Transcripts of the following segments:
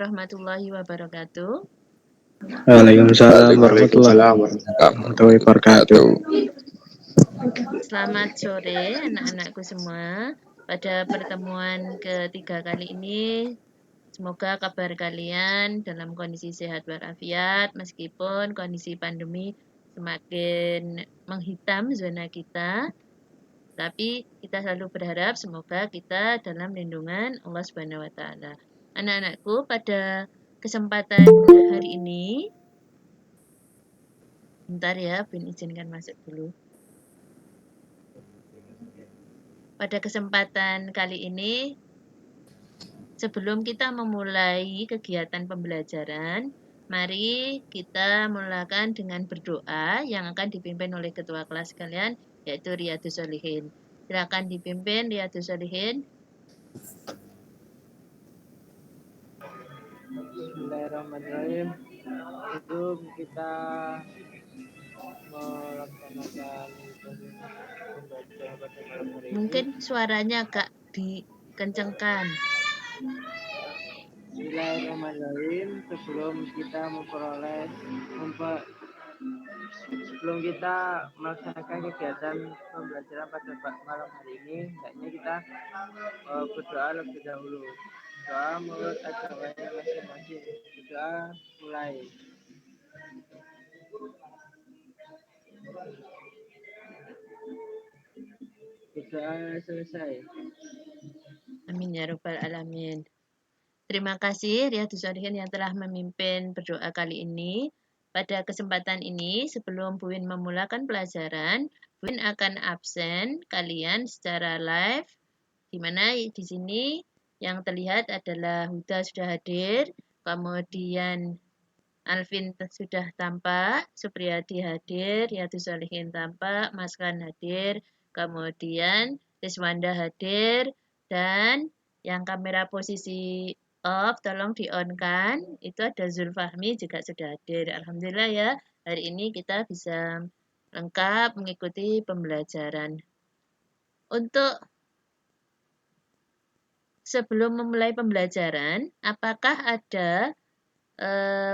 Warahmatullahi wabarakatuh. Waalaikumsalam warahmatullahi Waalaikumsalam warahmatullahi wabarakatuh. Selamat sore anak-anakku semua. Pada pertemuan ketiga kali ini, semoga kabar kalian dalam kondisi sehat walafiat meskipun kondisi pandemi semakin menghitam zona kita. Tapi kita selalu berharap semoga kita dalam lindungan Allah Subhanahu wa taala. Anak-anakku, pada kesempatan hari ini, bentar ya, Bin izinkan masuk dulu. Pada kesempatan kali ini, sebelum kita memulai kegiatan pembelajaran, mari kita mulakan dengan berdoa yang akan dipimpin oleh ketua kelas kalian, yaitu Riyadhus Shalihin. Silakan dipimpin Riyadhus Shalihin. Bismillahirrahmanirrahim. Sebelum kita melaksanakan pembacaan pada malam hari ini, Mungkin suaranya agak dikencengkan. Bismillahirrahmanirrahim. Sebelum kita melaksanakan kegiatan pembelajaran pada malam hari ini, hendaknya kita berdoa lebih dahulu. Doa menurut agamanya masing-masing. Doa mulai. Doa selesai. Amin ya rabbal alamin. Terima kasih Riyadhus Shalihin yang telah memimpin berdoa kali ini. Pada kesempatan ini, sebelum Bu Win memulakan pelajaran, Bu Win akan absen kalian secara live, di mana di sini yang terlihat adalah Huda sudah hadir, kemudian Alvin sudah tampak, Supriyadi hadir, Riyadhus Shalihin tampak, Mas Khan hadir, kemudian Rizwanda hadir, dan yang kamera posisi off, tolong di-on-kan. Itu ada Zulfahmi juga sudah hadir. Alhamdulillah ya, hari ini kita bisa lengkap mengikuti pembelajaran. Untuk sebelum memulai pembelajaran, apakah ada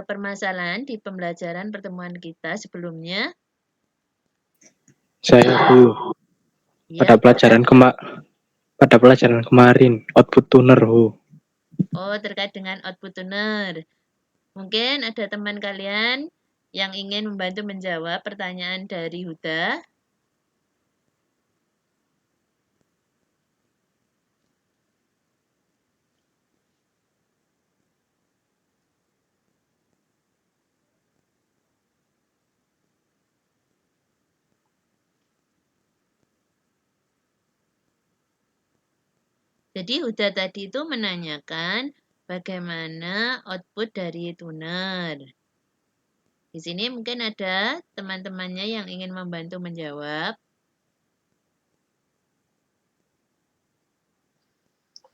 permasalahan di pembelajaran pertemuan kita sebelumnya? Saya Bu, Ya. pada pelajaran kemarin output tuner Bu. Oh, terkait dengan output tuner. Mungkin ada teman kalian yang ingin membantu menjawab pertanyaan dari Huda. Jadi Huda tadi itu menanyakan bagaimana output dari tuner. Di sini mungkin ada teman-temannya yang ingin membantu menjawab.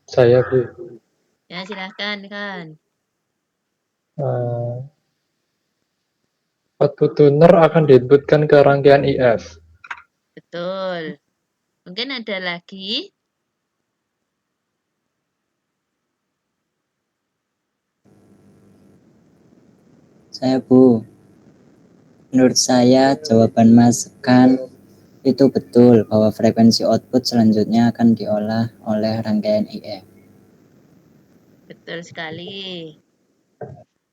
Saya Bu. Ya, silahkan kan. Output tuner akan diinputkan ke rangkaian IF. Betul. Mungkin ada lagi. Saya Bu, menurut saya jawaban Mas Khan itu betul bahwa frekuensi output selanjutnya akan diolah oleh rangkaian IF. Betul sekali.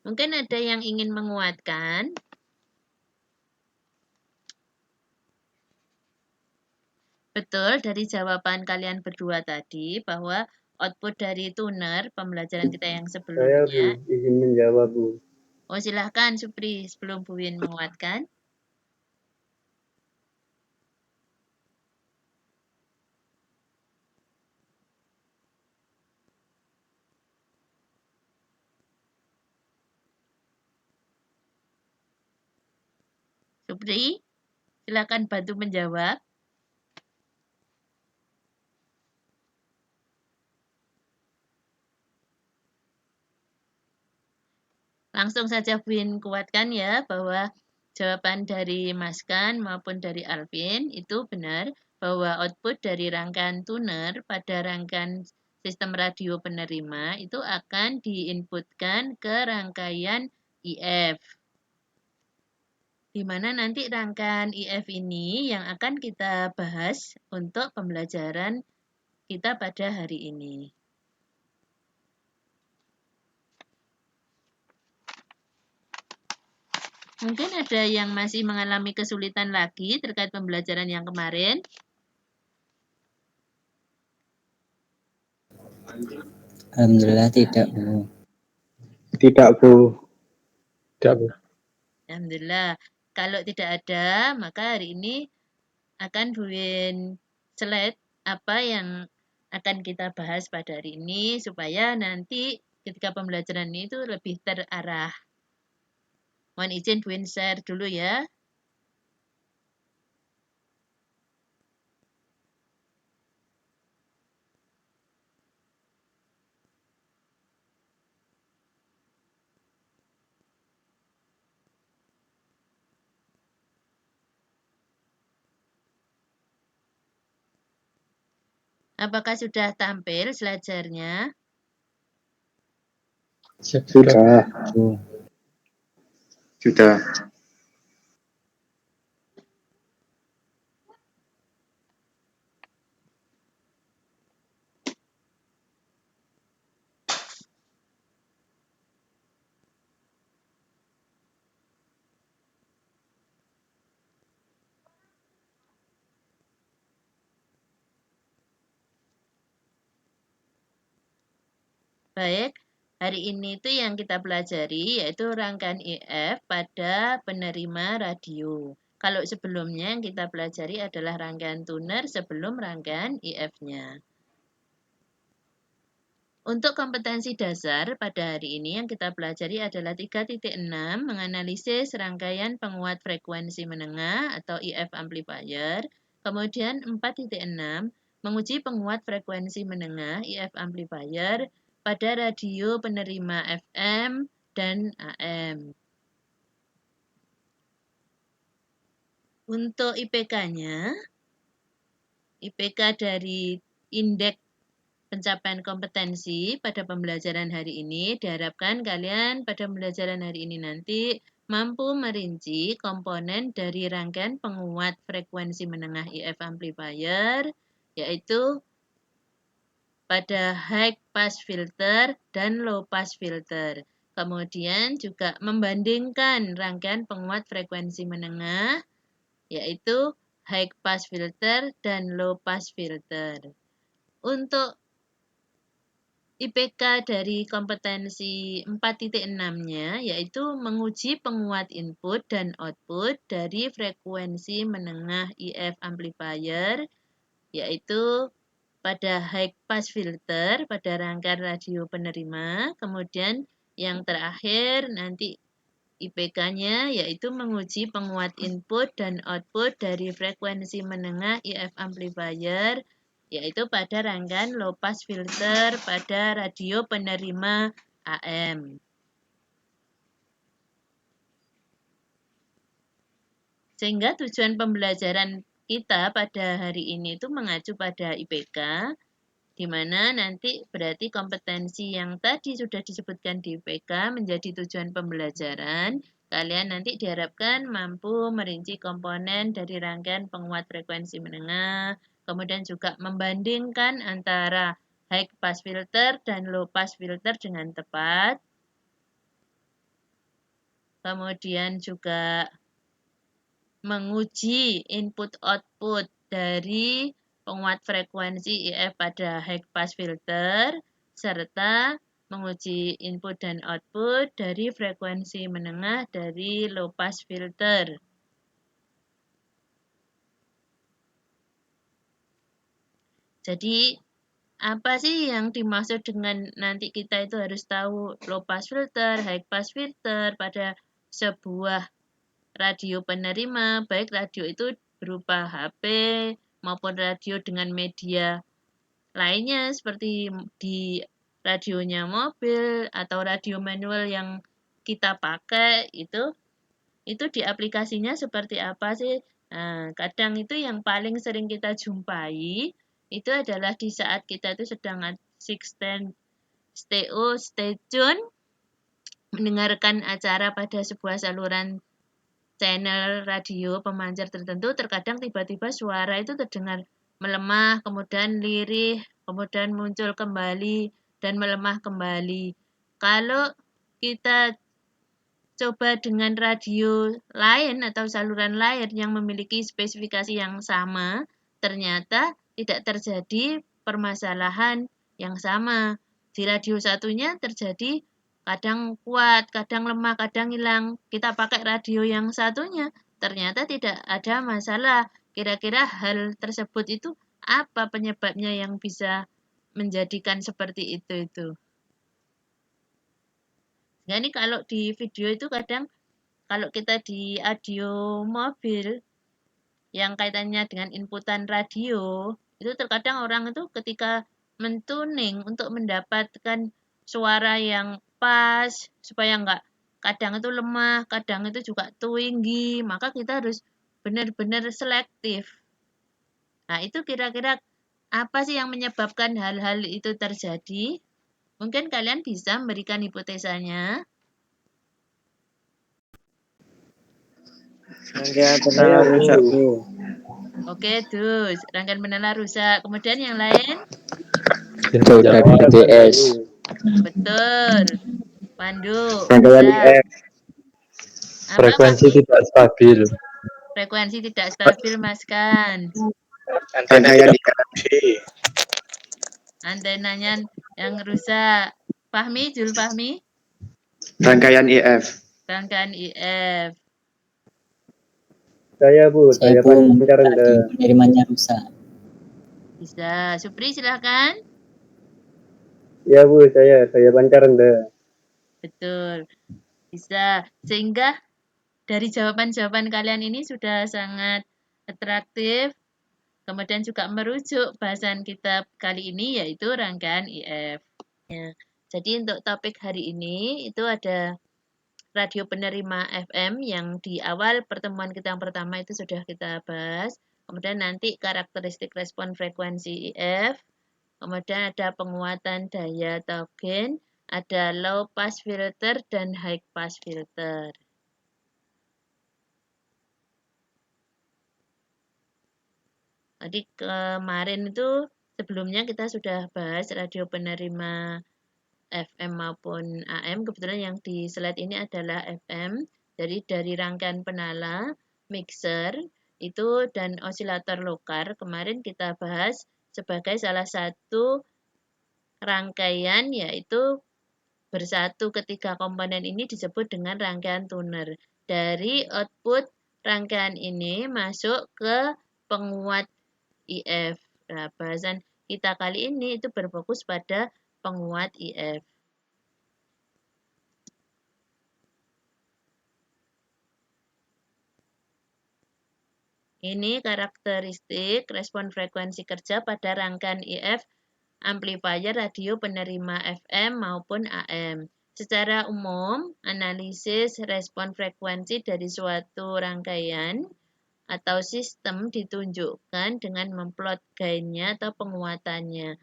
Mungkin ada yang ingin menguatkan. Betul dari jawaban kalian berdua tadi bahwa output dari tuner pembelajaran kita yang Saya sebelumnya. Bu, izin menjawab Bu. Oh, silahkan Supri sebelum Bu Win menguatkan. Supri, silakan bantu menjawab. Langsung saja Bu Win kuatkan ya bahwa jawaban dari Mas Khan maupun dari Alvin itu benar bahwa output dari rangkaian tuner pada rangkaian sistem radio penerima itu akan diinputkan ke rangkaian IF. Di mana nanti rangkaian IF ini yang akan kita bahas untuk pembelajaran kita pada hari ini. Mungkin ada yang masih mengalami kesulitan lagi terkait pembelajaran yang kemarin. Alhamdulillah tidak, Bu. Tidak, Bu. Tidak, Bu. Alhamdulillah. Kalau tidak ada, maka hari ini akan buin slide apa yang akan kita bahas pada hari ini supaya nanti ketika pembelajaran itu lebih terarah. Mohon izin buin share dulu ya. Apakah sudah tampil slide-nya? Siap, Sudah. Bu. Sudah. Baik, hari ini itu yang kita pelajari yaitu rangkaian IF pada penerima radio. Kalau sebelumnya yang kita pelajari adalah rangkaian tuner sebelum rangkaian IF-nya. Untuk kompetensi dasar pada hari ini yang kita pelajari adalah 3.6, menganalisis rangkaian penguat frekuensi menengah atau IF amplifier. Kemudian 4.6, menguji penguat frekuensi menengah IF amplifier pada radio penerima FM dan AM. Untuk IPK-nya, IPK dari indeks pencapaian kompetensi pada pembelajaran hari ini diharapkan kalian pada pembelajaran hari ini nanti mampu merinci komponen dari rangkaian penguat frekuensi menengah IF amplifier yaitu pada high pass filter dan low pass filter. Kemudian juga membandingkan rangkaian penguat frekuensi menengah yaitu high pass filter dan low pass filter. Untuk IPK dari kompetensi 4.6-nya yaitu menguji penguat input dan output dari frekuensi menengah IF amplifier yaitu pada high pass filter pada rangkaian radio penerima. Kemudian yang terakhir nanti IPK-nya yaitu menguji penguat input dan output dari frekuensi menengah IF amplifier yaitu pada rangkaian low pass filter pada radio penerima AM. Sehingga tujuan pembelajaran kita pada hari ini itu mengacu pada IPK, di mana nanti berarti kompetensi yang tadi sudah disebutkan di IPK menjadi tujuan pembelajaran. Kalian nanti diharapkan mampu merinci komponen dari rangkaian penguat frekuensi menengah, kemudian juga membandingkan antara high pass filter dan low pass filter dengan tepat. Kemudian juga menguji input-output dari penguat frekuensi IF pada high pass filter, serta menguji input dan output dari frekuensi menengah dari low pass filter. Jadi, apa sih yang dimaksud dengan nanti kita itu harus tahu low pass filter, high pass filter pada sebuah radio penerima, baik radio itu berupa HP maupun radio dengan media lainnya seperti di radionya mobil atau radio manual yang kita pakai itu di aplikasinya seperti apa sih? Nah, kadang itu yang paling sering kita jumpai itu adalah di saat kita itu sedang stay tune mendengarkan acara pada sebuah saluran channel radio pemancar tertentu. Terkadang tiba-tiba suara itu terdengar melemah, kemudian lirih, kemudian muncul kembali dan melemah kembali. Kalau kita coba dengan radio lain atau saluran lain yang memiliki spesifikasi yang sama, ternyata tidak terjadi permasalahan yang sama. Di radio satunya terjadi kadang kuat, kadang lemah, kadang hilang. Kita pakai radio yang satunya, ternyata tidak ada masalah. Kira-kira hal tersebut itu apa penyebabnya yang bisa menjadikan seperti itu? Nah, ini kalau di video itu kadang kalau kita di audio mobil yang kaitannya dengan inputan radio, itu terkadang orang itu ketika mentuning untuk mendapatkan suara yang pas, supaya enggak kadang itu lemah, kadang itu juga tinggi, maka kita harus benar-benar selektif. Nah, itu kira-kira apa sih yang menyebabkan hal-hal itu terjadi? Mungkin kalian bisa memberikan hipotesanya. Rangkaian penala rusak, Bu. Oke, dus. Rangkaian penala rusak. Kemudian yang lain? Jauh dari BTS. Betul. Pandu. Rangkaian Bisa. IF. Apa, Frekuensi Pak? tidak stabil. Frekuensi tidak stabil, Mas Kan. Rangkaian IF. Antenanya yang rusak. Fahmi, Jul Fahmi? Rangkaian IF. Rangkaian IF. Saya Bu, Saya Bu, radio penerimanya rusak. Bisa. Supri, silakan. Ya Bu, saya pancar rendah. Betul. Bisa. Sehingga dari jawaban-jawaban kalian ini sudah sangat atraktif. Kemudian juga merujuk bahasan kita kali ini yaitu rangkaian IF. Ya. Jadi untuk topik hari ini itu ada radio penerima FM yang di awal pertemuan kita yang pertama itu sudah kita bahas. Kemudian nanti karakteristik respon frekuensi IF. Kemudian ada penguatan daya atau gain, ada low pass filter dan high pass filter. Tadi kemarin itu sebelumnya kita sudah bahas radio penerima FM maupun AM. Kebetulan yang di slide ini adalah FM. Jadi dari rangkaian penala, mixer, itu dan osilator lokar. Kemarin kita bahas sebagai salah satu rangkaian yaitu bersatu ketiga komponen ini disebut dengan rangkaian tuner. Dari output rangkaian ini masuk ke penguat IF. Nah, bahasan kita kali ini itu berfokus pada penguat IF. Ini karakteristik respon frekuensi kerja pada rangkaian IF amplifier radio penerima FM maupun AM. Secara umum, analisis respon frekuensi dari suatu rangkaian atau sistem ditunjukkan dengan memplot gainnya atau penguatannya,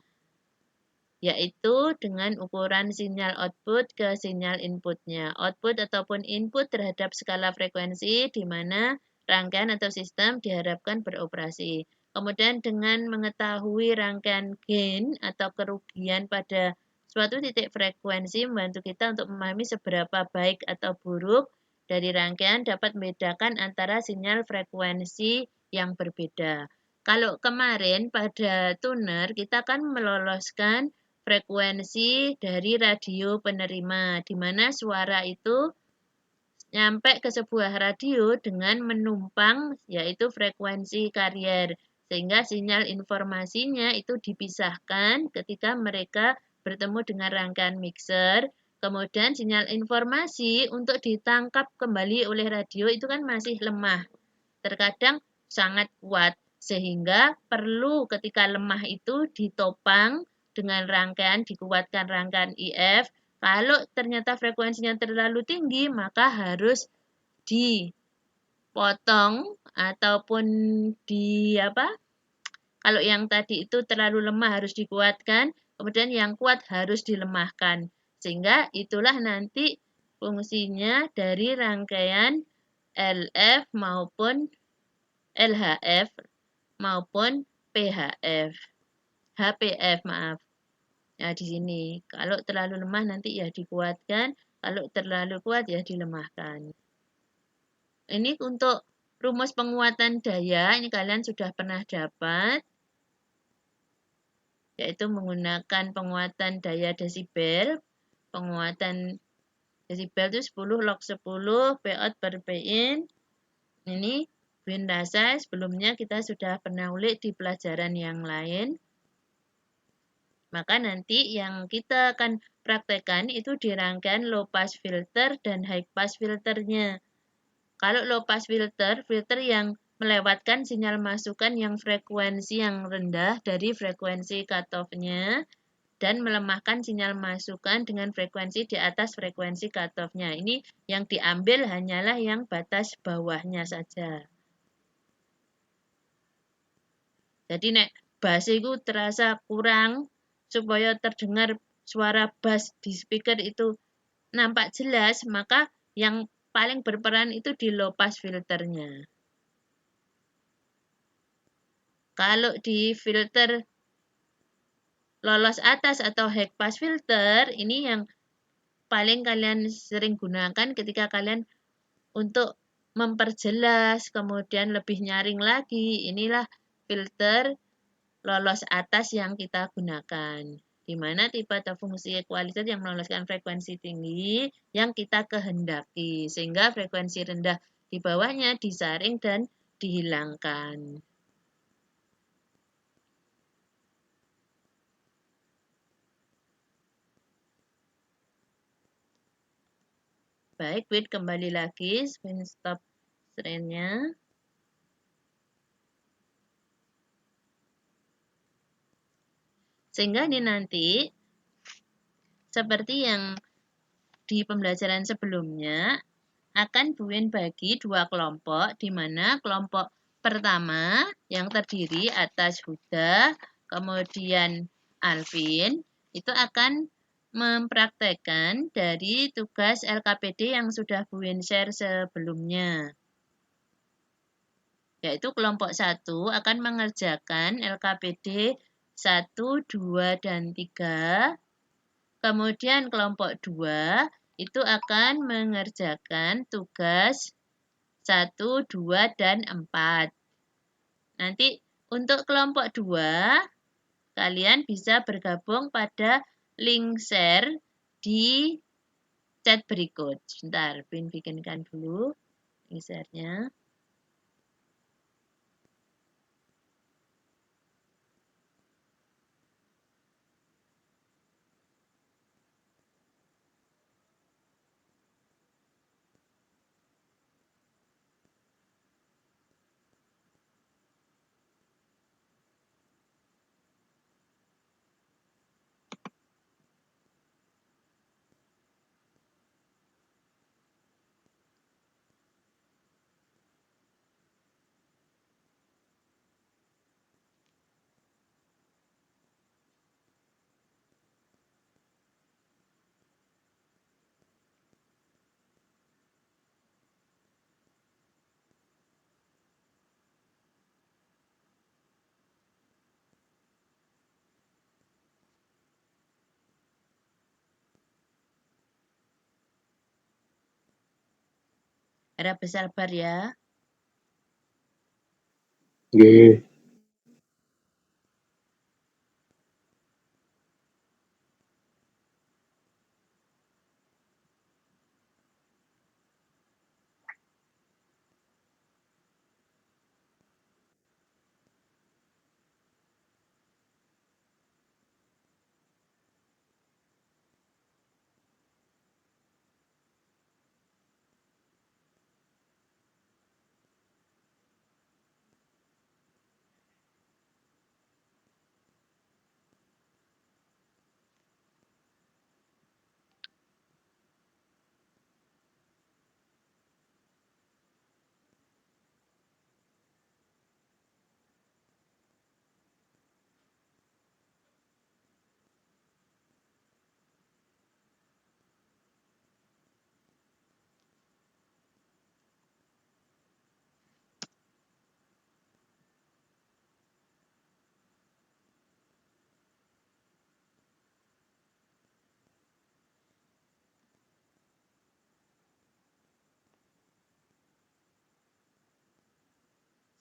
yaitu dengan ukuran sinyal output ke sinyal inputnya. Output ataupun input terhadap skala frekuensi di mana rangkaian atau sistem diharapkan beroperasi. Kemudian dengan mengetahui rangkaian gain atau kerugian pada suatu titik frekuensi membantu kita untuk memahami seberapa baik atau buruk dari rangkaian dapat membedakan antara sinyal frekuensi yang berbeda. Kalau kemarin pada tuner kita kan meloloskan frekuensi dari radio penerima, di mana suara itu nyampe ke sebuah radio dengan menumpang yaitu frekuensi karier, sehingga sinyal informasinya itu dipisahkan ketika mereka bertemu dengan rangkaian mixer. Kemudian sinyal informasi untuk ditangkap kembali oleh radio itu kan masih lemah, terkadang sangat kuat, sehingga perlu ketika lemah itu ditopang dengan rangkaian, dikuatkan rangkaian IF. Kalau ternyata frekuensinya terlalu tinggi, maka harus dipotong ataupun kalau yang tadi itu terlalu lemah harus dikuatkan, kemudian yang kuat harus dilemahkan. Sehingga itulah nanti fungsinya dari rangkaian LF maupun LHF maupun PHF. HPF, maaf. Nah, di sini kalau terlalu lemah nanti ya dikuatkan, kalau terlalu kuat ya dilemahkan. Ini untuk rumus penguatan daya, ini kalian sudah pernah dapat, yaitu menggunakan penguatan daya desibel. Penguatan desibel itu 10 log 10 P out per P in. Ini Win rasa sebelumnya kita sudah pernah ulik di pelajaran yang lain. Maka nanti yang kita akan praktekkan itu di rangkaian low pass filter dan high pass filternya. Kalau low pass filter, filter yang melewatkan sinyal masukan yang frekuensi yang rendah dari frekuensi cutoff-nya dan melemahkan sinyal masukan dengan frekuensi di atas frekuensi cutoff-nya. Ini yang diambil hanyalah yang batas bawahnya saja. Jadi nek bass itu terasa kurang, supaya terdengar suara bass di speaker itu nampak jelas, maka yang paling berperan itu di low pass filternya. Kalau di filter lolos atas atau high pass filter, ini yang paling kalian sering gunakan ketika kalian untuk memperjelas, kemudian lebih nyaring lagi. Inilah filter lolos atas yang kita gunakan. Di mana tipe atau fungsi equalizer yang meloloskan frekuensi tinggi yang kita kehendaki. Sehingga frekuensi rendah di bawahnya disaring dan dihilangkan. Baik, Win kembali lagi, Win stop screen-nya. Sehingga ini nanti, seperti yang di pembelajaran sebelumnya, akan Bu Win bagi dua kelompok, di mana kelompok pertama yang terdiri atas Huda, kemudian Alvin, itu akan mempraktekkan dari tugas LKPD yang sudah Bu Win share sebelumnya. Yaitu kelompok 1 akan mengerjakan LKPD 1, 2, dan 3. Kemudian kelompok 2 itu akan mengerjakan tugas 1, 2, dan 4. Nanti untuk kelompok 2, kalian bisa bergabung pada link share di chat berikut. Sebentar, Bin bikinkan dulu link share-nya. Harap bersabar ya. Nggih.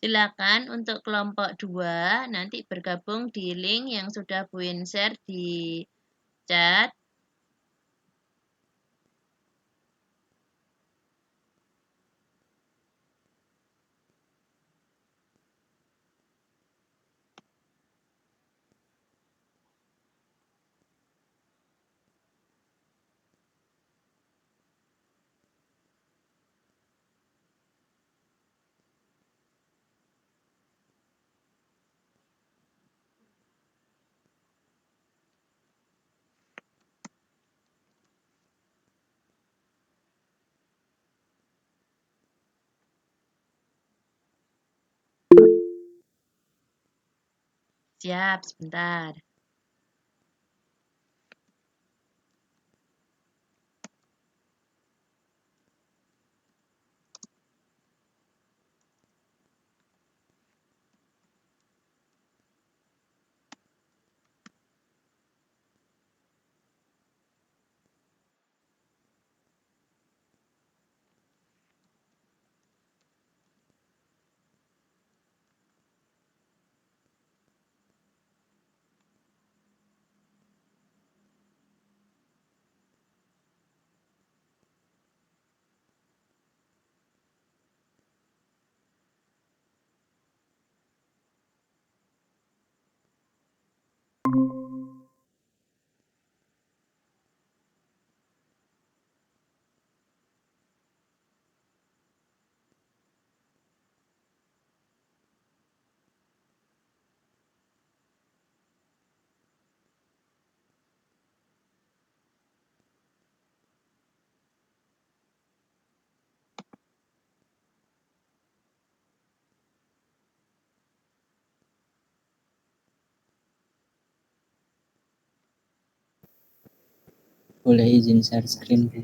Silakan untuk kelompok 2 nanti bergabung di link yang sudah Bu Win share di chat. Siap, sebentar. Boleh izin share screen, Bu?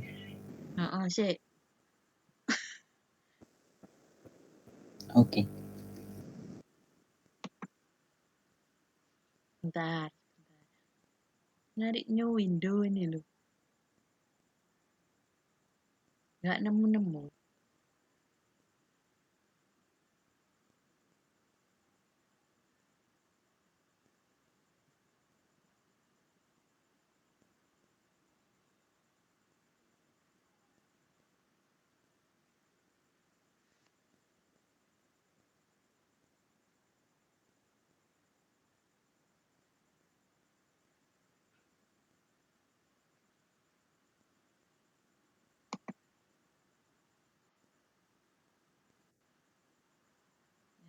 Sik. Oke. Bentar. Nyari new window ini loh. Nggak nemu-nemu.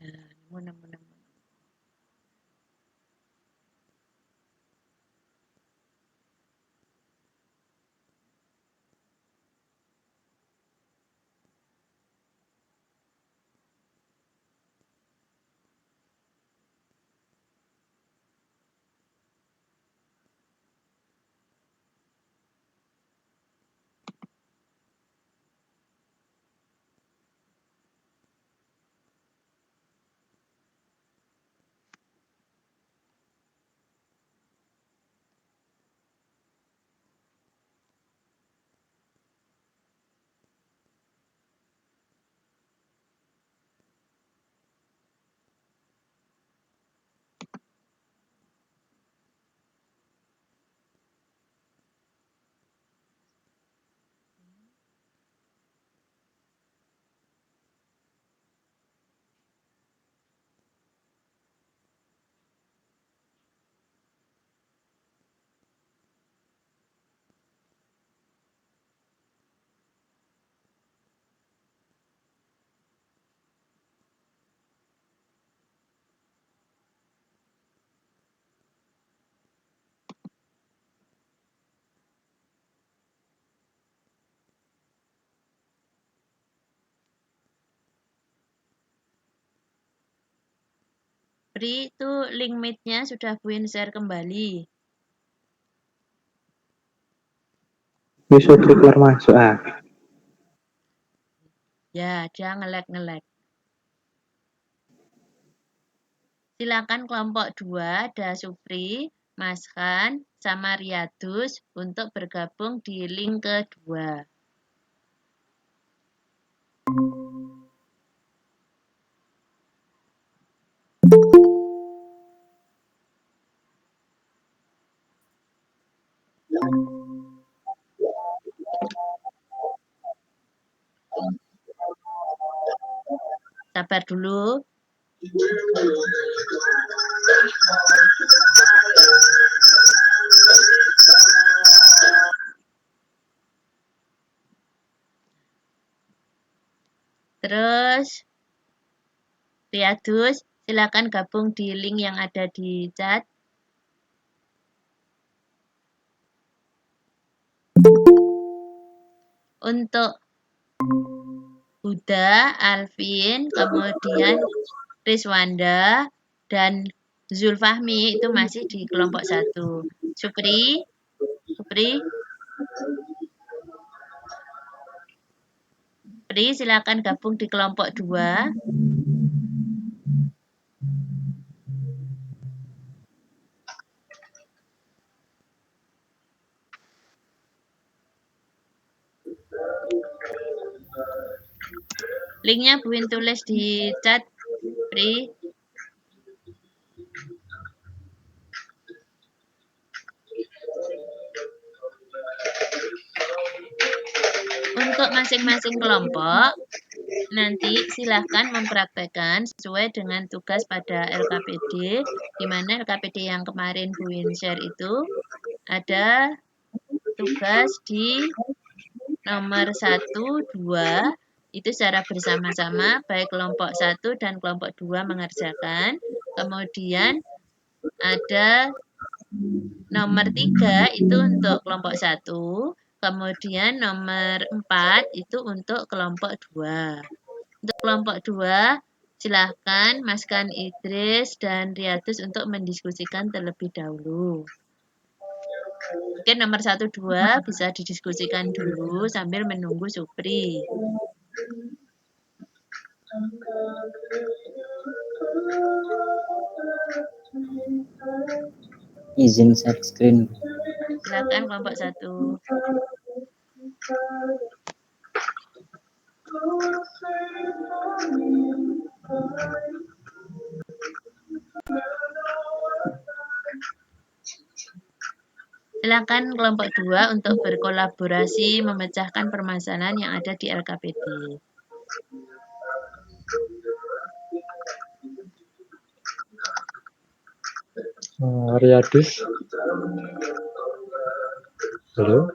Nah, nemu. Pri, itu link meet-nya sudah Bu Win share kembali. Wis keluar masuk Ya, dia nge-lag. Silakan kelompok 2 ada Supri, Mas Khan, sama Riyadus untuk bergabung di link kedua. Sabar dulu. Terus, Riyadus, silakan gabung di link yang ada di chat. Untuk Huda, Alvin, kemudian Rizwanda, dan Zulfahmi itu masih di kelompok 1. Supri, silakan gabung di kelompok 2. Linknya Buin tulis di chat, Pri. Untuk masing-masing kelompok, nanti silahkan mempraktekkan sesuai dengan tugas pada LKPD, di mana LKPD yang kemarin Buin share itu ada tugas di nomor 1, 2, itu secara bersama-sama, baik kelompok 1 dan kelompok 2 mengerjakan. Kemudian ada nomor 3 itu untuk kelompok 1, kemudian nomor 4 itu untuk kelompok 2. Untuk kelompok 2, silahkan Mas Kan Idris dan Riyadus untuk mendiskusikan terlebih dahulu. Mungkin nomor 1, 2 bisa didiskusikan dulu sambil menunggu Supri. Izin share screen. Silakan kelompok 1. Silakan kelompok 2 untuk berkolaborasi memecahkan permasalahan yang ada di LKPD. Riyadus. Halo.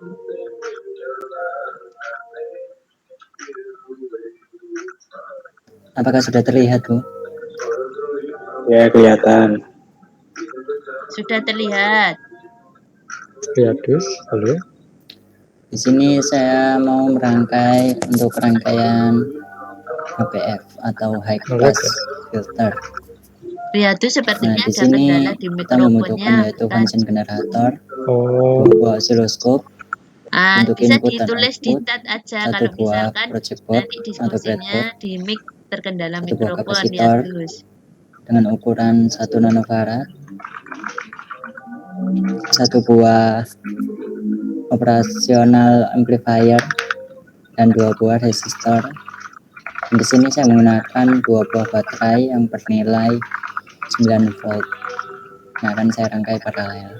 Apakah sudah terlihat, Bu? Ya, kelihatan. Sudah terlihat. Riyadus, halo. Di sini saya mau merangkai untuk rangkaian HPF atau High Pass Filter. Riyadus sepertinya Di ada sini kendala di kita membutuhkan mikrofonnya. yaitu function generator, Oh, 2 buah oscilloscope, untuk Bisa input dan ditulis di output, chat aja 1 kalau buah misalkan project board nanti atau diskusinya breadboard, di mic terkendala 1 buah mikrofon, kapasitor Riyadus. dengan ukuran 1 nanofarad, 1 buah operasional amplifier, dan 2 buah resistor. Di sini saya menggunakan 2 buah baterai yang bernilai 9 volt. Nah, akan saya rangkai paralel.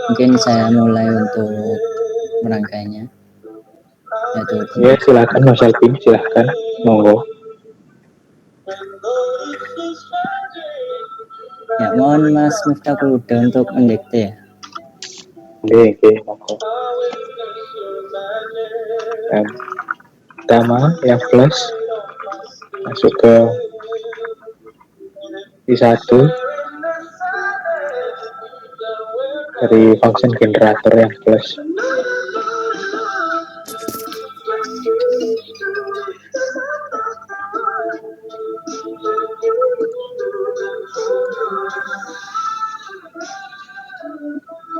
Mungkin saya mulai untuk merangkainya. Ya, silakan Mas Alvin, silakan. Monggo. Ya, mohon Mas Miftahul Huda untuk mendikte ya. Oke, monggo. Pertama, yang plus masuk ke I1 dari function generator yang plus.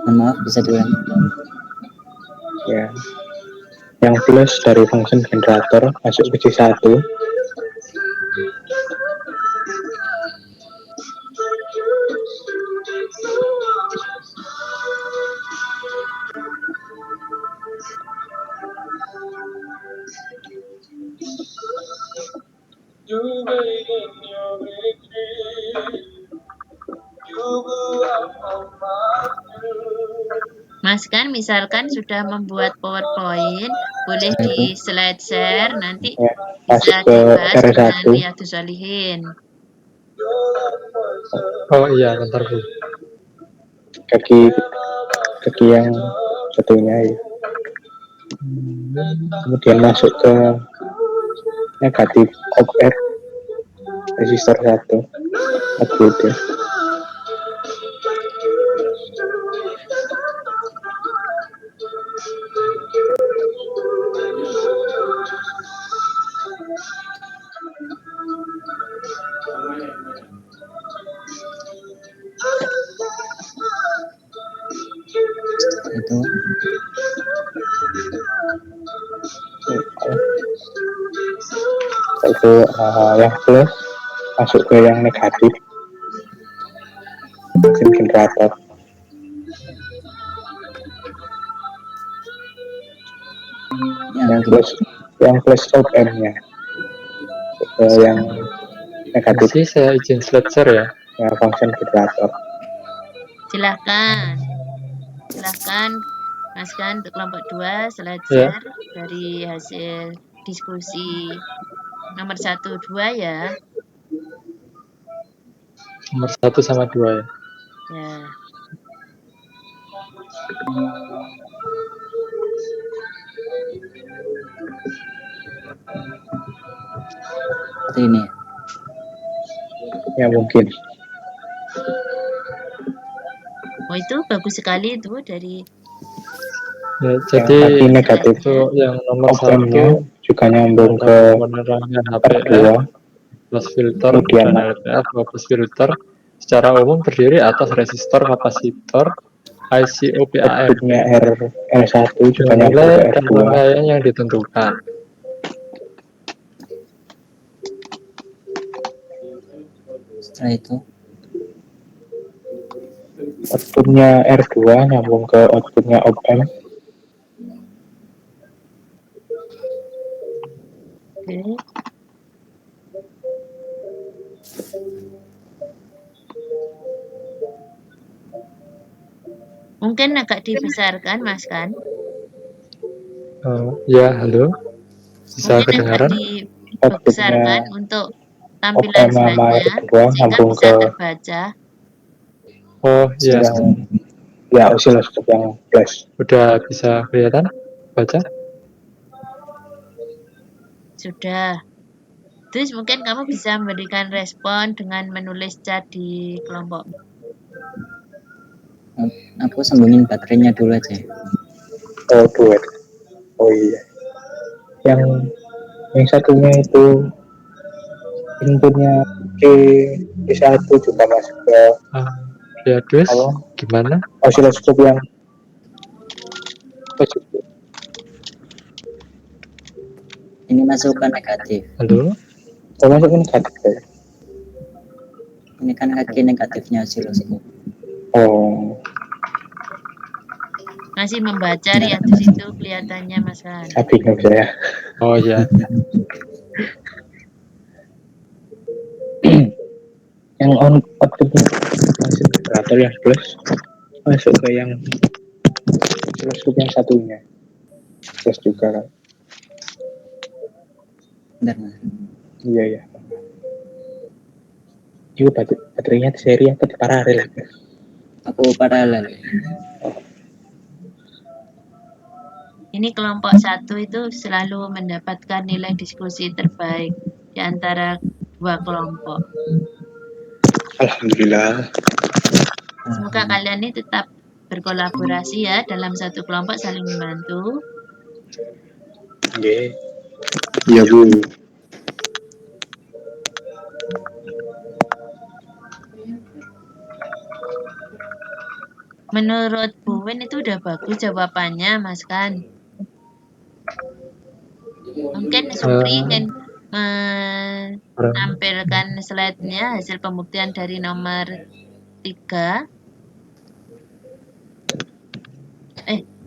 Maaf, bisa diulangi. Ya. Yang plus dari function generator masuk ke C1. Mas kan misalkan sudah membuat PowerPoint, boleh Setelah itu, di slide share, nanti Ya, masuk bisa ke dibahas dengan R1. Riyadhus Shalihin. Oh iya, bentar Bu. Kaki yang satunya ya. Kemudian masuk ke negatif of R, resistor 1, upload. itu Itu yang plus masuk ke yang negatif, mesin generator. Yang plus op M-nya ke yang negatif. Masih saya izin slide share ya. Ya, function generator. Silahkan Mas kan untuk kelompok 2 slide Ya. share dari hasil diskusi nomor 1, 2 ya. Nomor 1 sama 2 ya. Ya. seperti ini. Ya mungkin. Oh itu bagus sekali itu dari Ya, Yang jadi tadi negatif itu yang nomor op M-nya 1 juga nyambung ke penerangan R2. HPF plus filter Kemudian dan LPF plus filter secara umum terdiri atas resistor, kapasitor, IC, OPAM outputnya R1 juga nyambung nilai ke dan R2. rangkaian yang ditentukan. Setelah itu, Outputnya R2 nyambung ke outputnya op M. Oke. Mungkin agak dibesarkan Mas kan? Ya, halo. Bisa Mungkin agak kedengaran? dibesarkan untuk op tampilan M sama slide-nya R2 sehingga nyambung bisa ke terbaca. Oh, ya. yang osiloskop yang plus. Udah bisa kelihatan? Baca? Sudah. Terus mungkin kamu bisa memberikan respon dengan menulis chat di kelompok. aku sambungin baterainya dulu aja. Oh, duet. Oh iya. Yang satunya itu inputnya K1 juga masuk ke Ya, Dus, apa? gimana? Osiloskop yang positif. Ini masuk ke negatif. Halo? Oh, masuk ke negatif ya? Ini kan kaki negatifnya osiloskop. Oh, Masih membaca Riyadhus itu kelihatannya Mas kan. saya bingung saya. Oh, ya. Yang on outputnya masuk generator yang plus masuk ke yang osiloskop yang satunya plus juga kan. Bentar, Mas. Iya ya. Itu baterainya seri atau paralel? Aku paralel. Ini kelompok 1 itu selalu mendapatkan nilai diskusi terbaik di antara 2 kelompok. Alhamdulillah. Semoga kalian ini tetap berkolaborasi ya dalam satu kelompok, saling membantu. Oke. Iya Bu. Menurut Bu Win itu udah bagus jawabannya Mas kan. Mungkin Supri ingin menampilkan slide-nya hasil pembuktian dari nomor 3.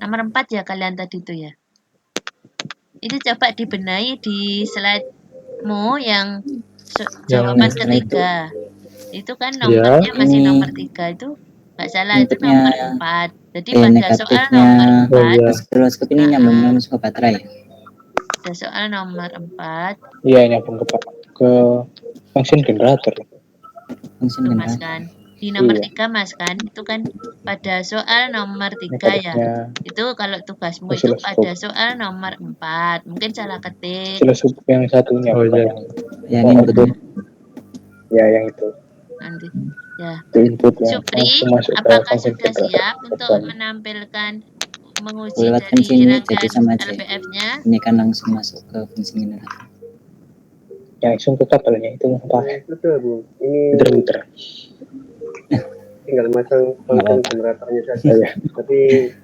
Nomor 4 ya kalian tadi itu ya. Itu coba dibenahi di slide-mu yang jawaban ketiga. Itu kan nomornya masih nomor 3 itu nggak salah, itu nomor 4. Jadi pada soal negatifnya nomor Oh 4, iya, oscilloscope ini nyambung ke baterai. pada soal nomor 4, iya nyambung ke function generator. Fungsi tuh Mas generator. kan. Di nomor Iya. 3 Mas kan, itu kan pada soal nomor 3 ya. Negatifnya Itu kalau tugasmu itu oscilloscope. pada soal nomor 4, mungkin salah ketik. Oscilloscope yang satunya Oh, bukan iya. yang Yang output. input. Ya yang itu. Nanti ya. Itu inputnya Supri, langsung masuk ke apakah function sudah generator. siap untuk Bukan. menampilkan menguji Lewatkan dari sini jadi rangkaian sama aja. LPF-nya? Ini kan langsung masuk ke fungsi generator. Yang langsung ke kabelnya itu apa? Sudah Bu, ini Muter-muter. tinggal masang Nggak function apa-apa. generatornya saja. Oh, ya. Tapi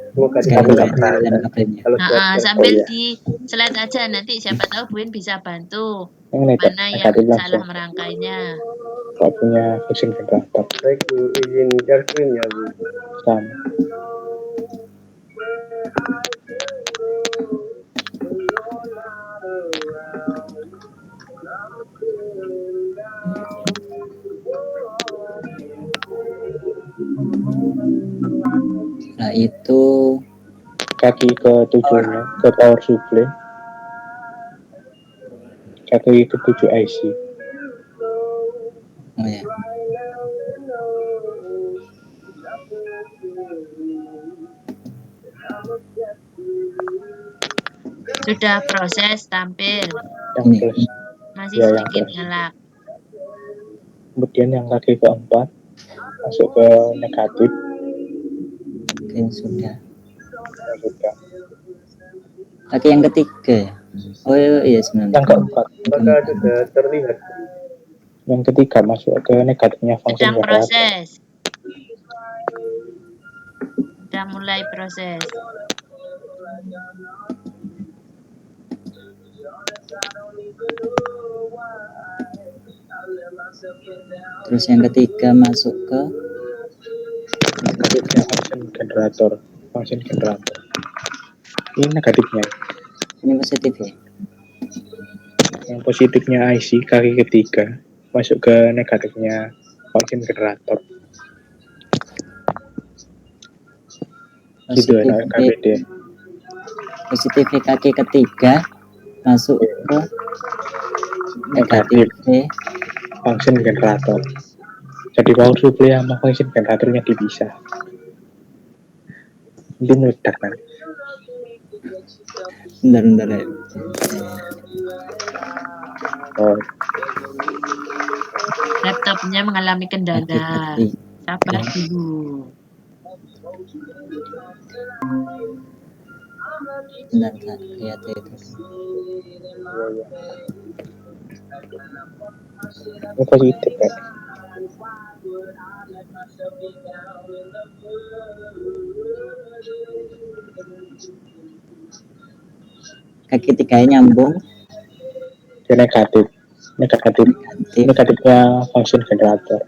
semoga Sekalian Kabel saya apa? dan kabelnya. kalau buat Sambil Oh, iya. di slide aja, nanti siapa tahu Buin bisa bantu Yang mana yang negatif salah langsung. merangkainya. Kalau punya function generator baik Bu, izin share screen ya Bu. sama. Nah itu Kaki ke tujuhnya ke power supply. Kaki ke 7 IC. oh ya. Sudah proses tampil, Yang Ini. plus. masih Ya, yang sedikit plus. nyala. Kemudian yang kaki keempat masuk ke negatif. Oke, sudah. Ya, sudah. Kaki yang ketiga. Oh iya sebenarnya. Yang keempat. Apakah sudah terlihat? Yang ketiga masuk ke negatifnya function Sedang generator. proses. Sudah mulai proses. Terus yang ketiga masuk ke Negatifnya function generator. Function generator. Ini negatifnya. ini positif ya. Yang positifnya IC kaki ketiga masuk ke negatifnya function generator. Gitu Positif ya KBD. positif kaki ketiga masuk ke Negatif negatif function generator. Jadi power supply sama function generatornya dipisah. Ini meledak kan. bentar ya. Oh, Laptopnya mengalami Kaki kendala. ketiga. Sabar dulu. Bentar, lihat itu. ini positif kan. Kaki tiga nyambung Dia negatif. Negatifnya function generator.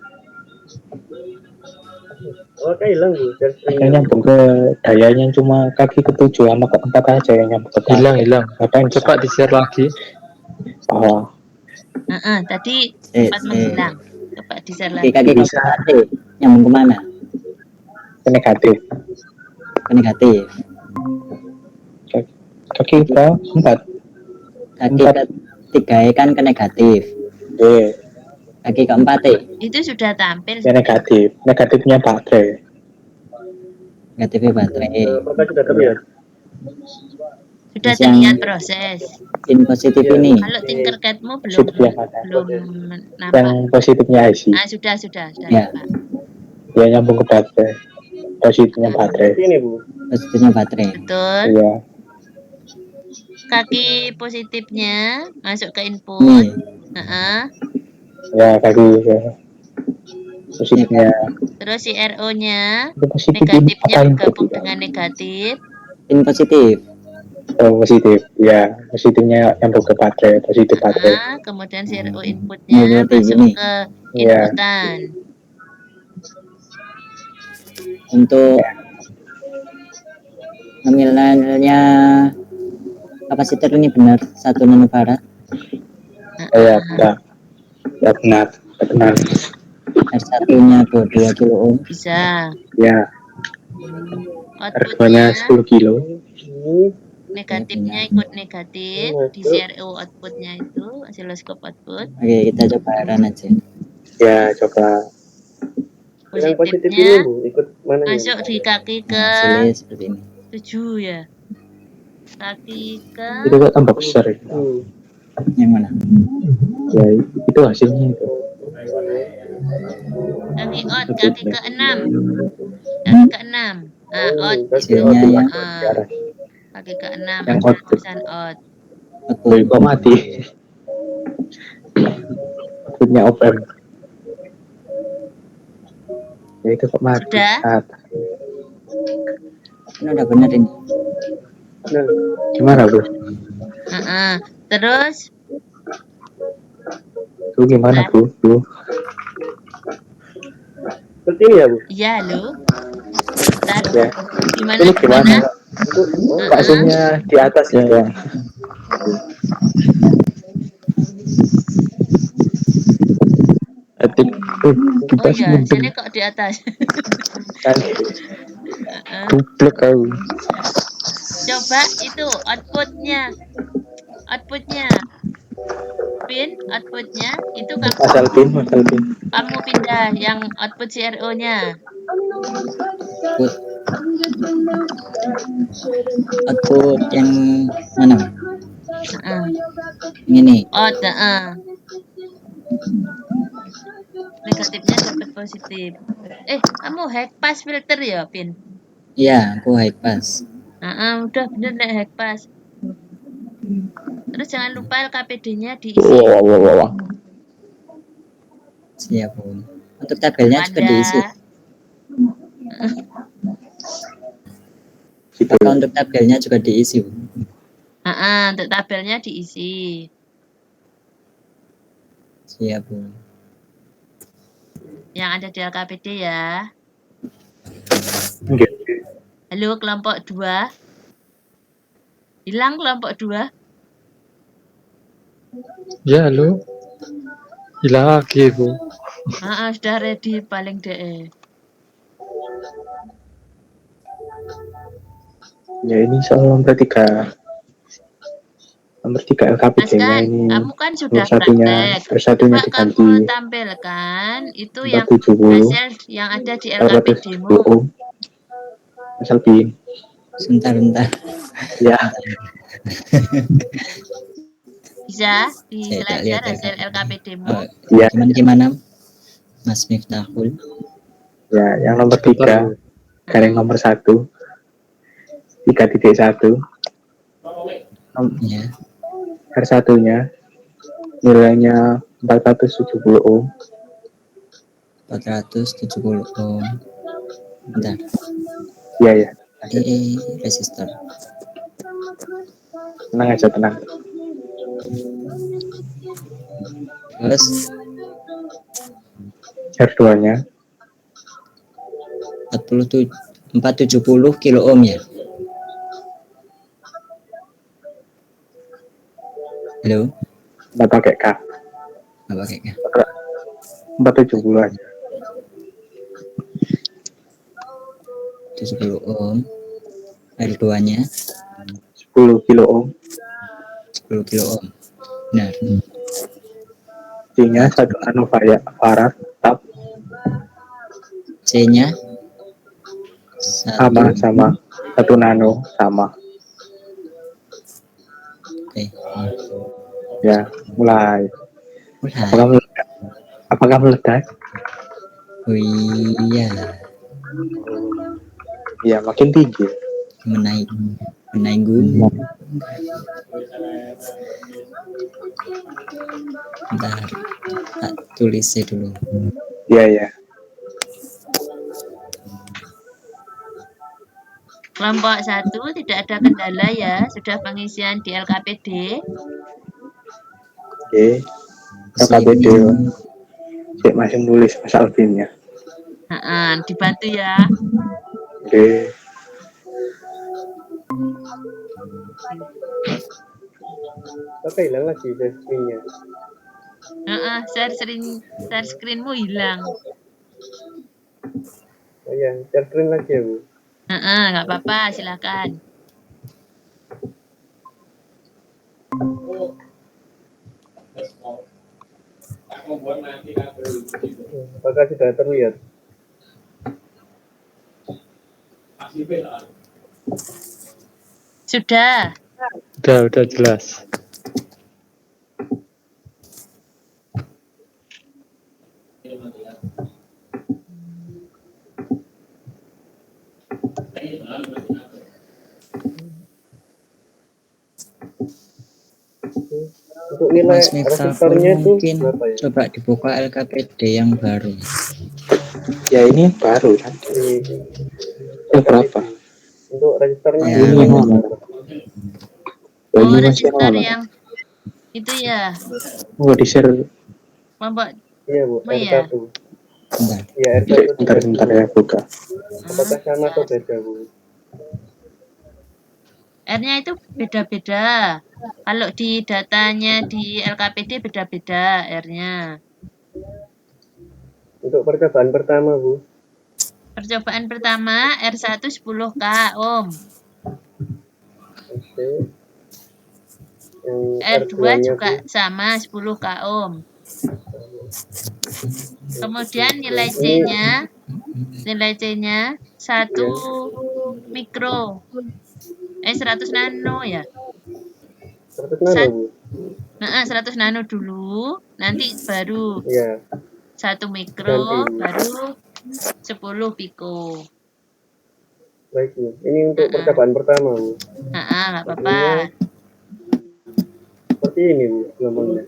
Oke, hilang Bu, share screen. Yang nyambung ke dayanya cuma kaki ketujuh sama keempat aja yang nyambung ke Hilang. Apa yang Coba di-share lagi. Oh, Tadi sempat menghilang. Coba di-share lagi. kaki keempat nyambung kemana? ke negatif. Ke negatif. Kaki ke empat. Kaki ketiga kan ke negatif. Kaki keempat Itu sudah tampil. Ya negatif. Negatifnya baterai. negatifnya baterai. Apakah sudah terlihat? Sudah Terus yang terlihat proses. pin positif ini Kalau Tinkercad-mu belum Positif yang mana? nampak. Yang positifnya IC. Sudah Ya. nampak. Dia nyambung ke baterai. Positifnya baterai. Ini Bu. positifnya baterai. Betul. Iya. Kaki positifnya masuk ke input. Ini Ya kaki ya. Positifnya. Terus si RO-nya Itu positif negatifnya apa bergabung input? dengan negatif. pin positif. Oh positif. Ya positifnya nyambung ke baterai. Positif baterai. Kemudian si RO Ini inputnya berarti masuk gini. ke Iya. inputan. Untuk nominalnya kapasitor ini benar 1 nanofarad. Ya benar. Ya benar. R1 nya 22 kilo ohm. Bisa. Ya. R2-nya outputnya 10 kilo. negatifnya ikut negatif di CRO outputnya itu osiloskop output. Oke, kita coba run aja. Ya, coba. Yang positif ini Positifnya Bu, ikut mana ya? masuk di kaki ke Nah, hasilnya seperti ini. 7 ya. Kaki ke Itu kok tambah besar ya? Yang mana? Ya, itu hasilnya itu. kaki out, kaki ke 6. Kaki ke 6. Nah, out itu. Hasilnya yang Kaki ke 6 Yang ada output. tulisan out. Woi, kok mati? Outputnya OPM. Ya itu kok mati. Sudah? Ini udah bener ini. Gimana, Bu? Terus Itu gimana, Bu? Seperti ini ya Bu? iya lo. Bentar. Ya. Gimana? Ini gimana? Hasilnya di atas Ya, gitu. ya. Etik Oh iya, hasilnya kok di atas. duplek kau. Coba itu outputnya. Pin outputnya itu Masal pin. kamu pindah yang output CRO-nya. Output yang mana? Yang ini. Out, negatifnya dapat positif. Kamu high pass filter ya, Pin? Iya, aku high pass. Udah bener nek high pass. Terus jangan lupa LKPD-nya diisi. Wah. Siap, Bu. Untuk tabelnya juga diisi. Apakah untuk tabelnya juga diisi, Bu? Untuk tabelnya diisi. Siap, Bu. Yang ada di LKPD ya. Oke. Halo kelompok 2. Hilang kelompok 2. Ya, halo. Hilang lagi, Bu. Sudah ready paling DE. Ya ini soal nomor 3 LKPD-nya ini. Kamu kan sudah satunya Coba diganti. kamu tampilkan itu yang 470, hasil yang ada di LKPD-mu. Masal pin. Sebentar. Ya. Bisa diselencer hasil LKPD-mu. Ya. Gimana, Mas Miftahul? Ya, yang nomor 3 garing nomor 1 3.1. Ya. R1-nya nilainya 470 ohm. 470 ohm. Bentar. Iya. Resistor. Tenang aja. Terus R2-nya 470 kilo ohm ya. Halo. nggak pakai K. 470 aja. 70 ohm. R2-nya 10 kilo ohm. 10 kilo ohm. Benar. C-nya 1 nanofarad tetap. C-nya sama 1 nano sama. Oke. Ya, mulai. Apakah meledak? Oh iya. Ya, makin tinggi. Menaik gunung. Bentar, tak tulis dulu. Iya. Kelompok 1 tidak ada kendala ya, sudah pengisian di LKPD. Oke. LKPD. Cek masih nulis masal pinnya. Dibantu ya. Oke. Apa hilang lagi screen-nya? Share screen-mu hilang. Oh iya, share screen lagi ya Bu. Nggak apa-apa, silakan. Apakah sudah terlihat? Sudah. Udah jelas. Untuk nilai Mas Miftahul resistornya itu mungkin berapa ya? coba dibuka LKPD yang baru. Ya ini baru kan. Di Berapa? untuk resistornya Ya, Ini yang mana? Oh, Ini masih resistor awal. yang itu ya, Oh, di share. kelompok iya Bu, oh ya. R1. bentar. Iya R1. Bentar ya buka. Apakah sama atau beda Bu? R-nya itu beda-beda. Kalau di datanya di LKPD beda-beda R-nya. Untuk percobaan pertama Bu. Percobaan pertama R1 10K ohm. Oke. Yang R2 R2-nya juga Bu. sama 10K ohm. Kemudian nilai Ini C-nya 1 mikro. 100 nano ya. 100 nano Bu. 100 nano dulu, nanti baru Iya. 1 mikro, Ganti. baru 10 piko. Baik Bu. Ini untuk percobaan pertama Bu. Nggak apa-apa. Hasilnya seperti ini Bu gelombangnya.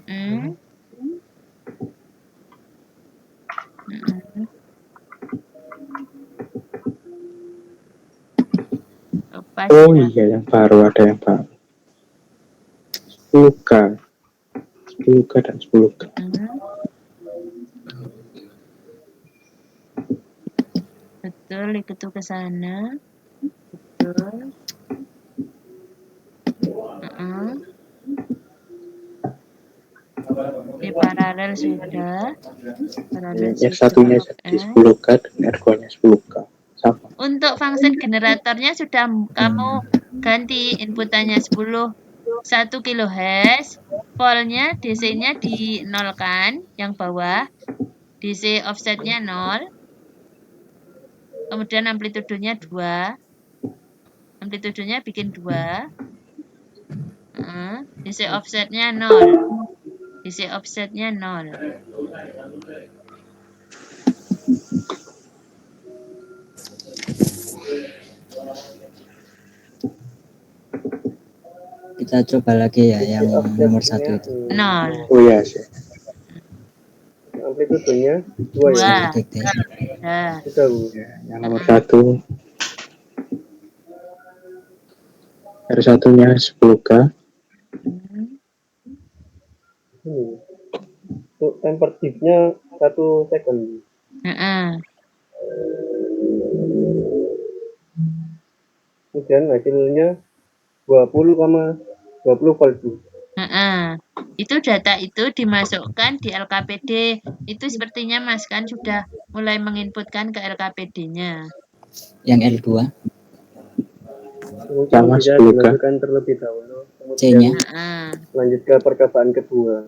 Hmm. Lepas Oh ya. iya, yang baru ada yang baru. 10K. 10K dan 10K. Betul, ikut ke sana. Betul. Di paralel sudah. Yang satunya jadi 10K dan R2-nya 10K. Sama. Untuk function generatornya sudah kamu ganti inputannya 1 kHz, voltnya DC-nya di 0 kan, yang bawah. DC offsetnya 0. Kemudian amplitudenya 2. Amplitudenya bikin 2. DC offsetnya 0. DC offsetnya 0. Kita coba lagi ya yang nomor 1 itu. 0. Oh iya sih. Amplitudenya 2 ya. Detik. Nah, Sudah Bu. Ya, yang nomor 1. R1-nya 10K. Ini. Untuk temper diff-nya 1 second. Kemudian hasilnya 20,20 volt. Itu data itu dimasukkan di LKPD. Itu sepertinya Mas kan sudah mulai menginputkan ke LKPD-nya. Yang L2 Mungkin Sama bisa 10K. dimasukkan terlebih dahulu. C-nya Lanjut ke percobaan kedua.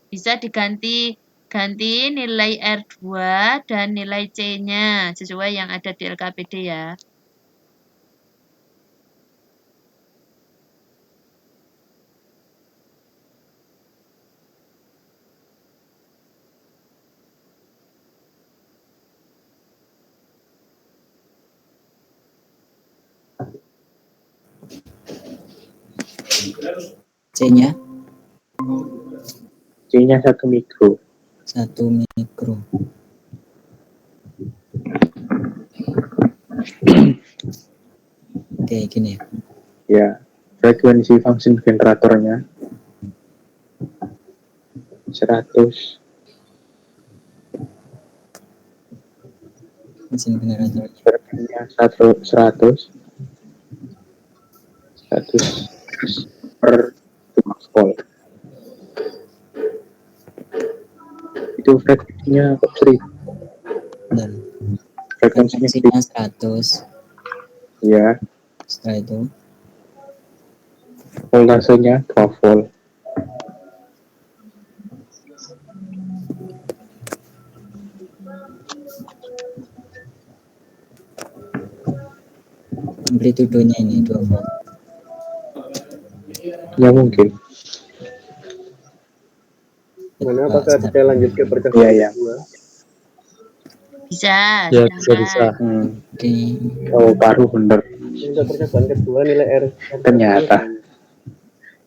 Bisa diganti nilai R2 dan nilai C-nya sesuai yang ada di LKPD ya. C-nya C-nya 1 mikro. 1 mikro. Oke, gini ya. Ya, frekuensi function generatornya 100. Mesin generator. Frekuensinya 100 per volt. Itu frekuensinya kok 1000. Bentar. frekuensinya frekuensinya 100. ya, Setelah itu voltasenya 2 volt. amplitudenya ini 2 volt. Ya mungkin. Mana Coba apakah start. kita lanjut ke percakapan Iya, iya. kedua? Bisa, Ya, bisa. silakan. Oke. Oh, baru bener. Untuk percakapan kedua nilai R Ternyata.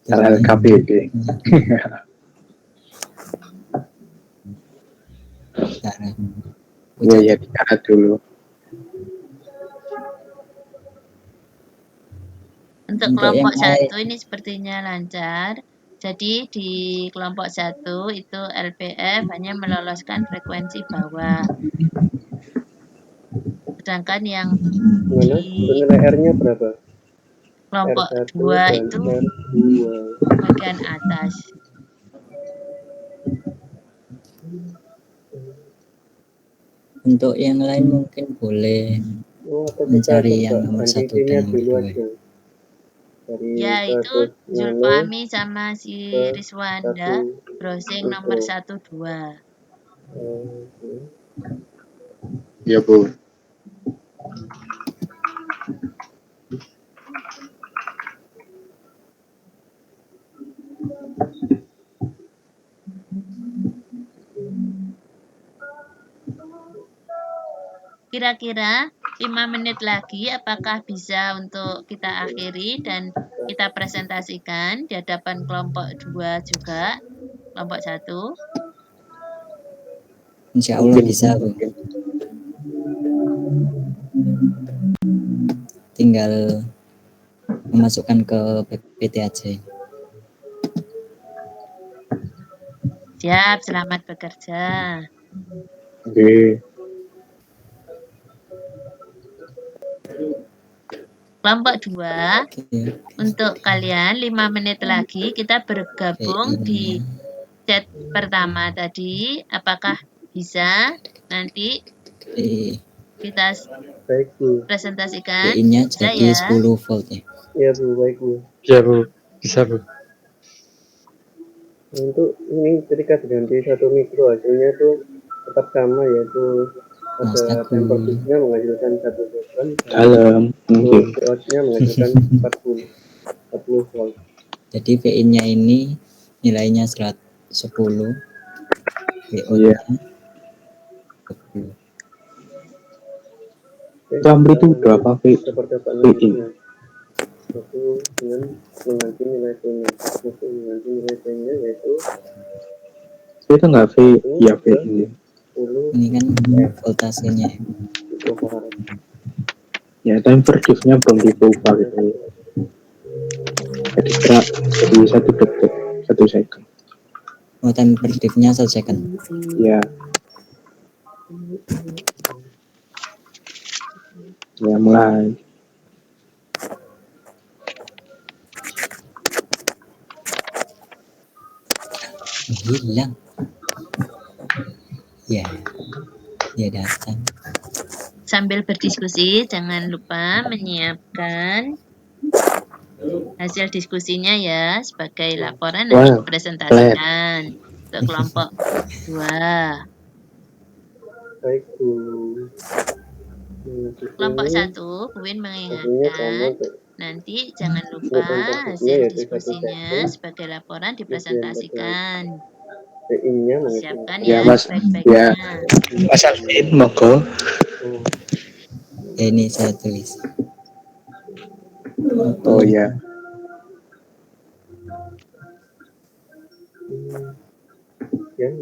LLKPD. Cara. Iya, ya, dicatat dulu. Untuk Untuk yang kelompok lain. 1 ini sepertinya lancar. Jadi di kelompok 1 itu LPF hanya meloloskan frekuensi bawah. Sedangkan yang Mana? di Untuk nilai R-nya berapa? kelompok R1 2 dan itu R2. bagian atas. Untuk yang lain mungkin boleh Oh, atau kita mencari coba yang nomor ganti 1 D-nya dan nomor dulu 2. aja. Dari Ya, itu kasus nano Zulfahmi sama si ke Rizwanda 1 browsing mikro. nomor 1 2. Oke. Ya, Bu. Kira-kira 5 menit lagi apakah bisa untuk kita akhiri dan kita presentasikan di hadapan kelompok 2 juga, kelompok 1? Insya Allah bisa, Bu. Tinggal memasukkan ke PPT aja. Siap, selamat bekerja. Oke. Kelompok 2, Oke. untuk kalian 5 menit lagi kita bergabung di chat pertama tadi. Apakah bisa nanti Oke. kita Baik, Bu. presentasikan? PI-nya Bisa jadi ya? 10 volt ya. Ya, Bu. Baik, Bu. Ya, Bu. Bisa, Bu. Untuk ini ketika diganti 1 mikro hasilnya tuh tetap sama, yaitu ada Astaga. temper switch-nya menghasilkan 1 volt, Dalam. Mungkin. Diode-nya menghasilkan 40 volt. Jadi PI-nya ini nilainya 10, Iya. VO-nya 10. Oke, Amplitude kita apa, lanjut Pi? ke percakapan PI. selanjutnya. Yaitu dengan mengganti nilai P-nya. Untuk mengganti nilai P-nya yaitu Itu enggak V, ya V ini. 10 Ini kan voltasenya. mikrofarad. Ya, temper shift-nya belum diubah gitu. Jadi jadi 1 detik, 1 second. Oh, temper diff-nya 1 second. Ya. Ya, mulai. Hilang. Ya. Ya datang. Sambil berdiskusi, jangan lupa menyiapkan hasil diskusinya ya sebagai laporan nanti Wah, dipresentasikan untuk kelompok 2. Baik, Bu. Kelompok 1, Bu Win Hasilnya sama mengingatkan tuh. nanti jangan Untuk lupa temper shift-nya hasil yaitu 1 diskusinya second. sebagai laporan Kemudian pada dipresentasikan. PI-nya Siapkan Ya, ya Mas. sebaik-baiknya. Mas Alvin, monggo. Ya, ini saya tulis. Oh ya. Yang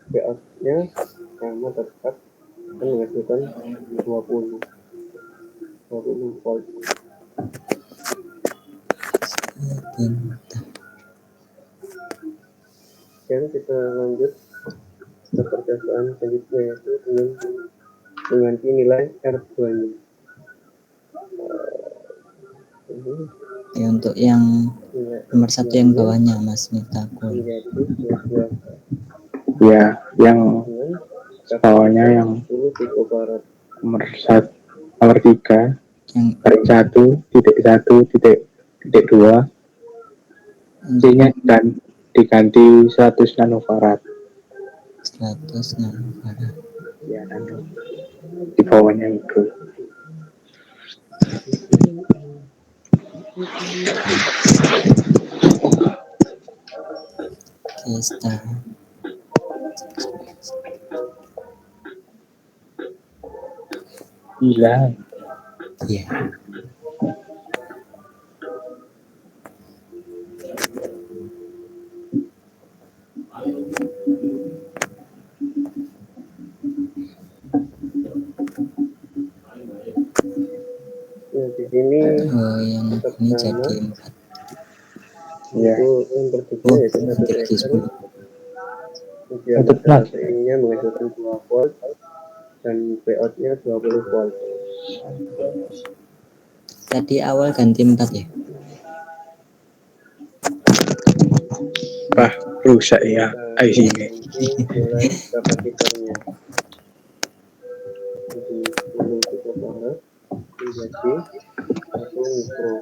PA-nya sama tetap kan menghasilkan 20 volt. Bentar. Dan kita lanjut ke percakapan selanjutnya yaitu dengan mengganti nilai R2-nya. Ya, untuk yang nomor 1 yang bawahnya Mas Miftahul. Negatif -12 Ya, yang dengan bawahnya yang 10 picofarad. nomor 3 Yang garing 1.1.2 C-nya dan diganti 100 nanofarad 100 nanofarad. ya nano di bawahnya mikro. Oke, start. Hilang. Iya. Ya, di sini Oh, yang ini jadi 4. Ya. untuk inputnya Oh, yaitu 1 lagi second. 10. Kemudian Untuk ada plus. PI-nya menghasilkan 2 volt dan Pout-nya 20 volt. Tadi awal ganti 4 ya? Wah, rusak ya IC ini. Mulai kapasitornya jadi 10 picofarad menjadi 1 mikro.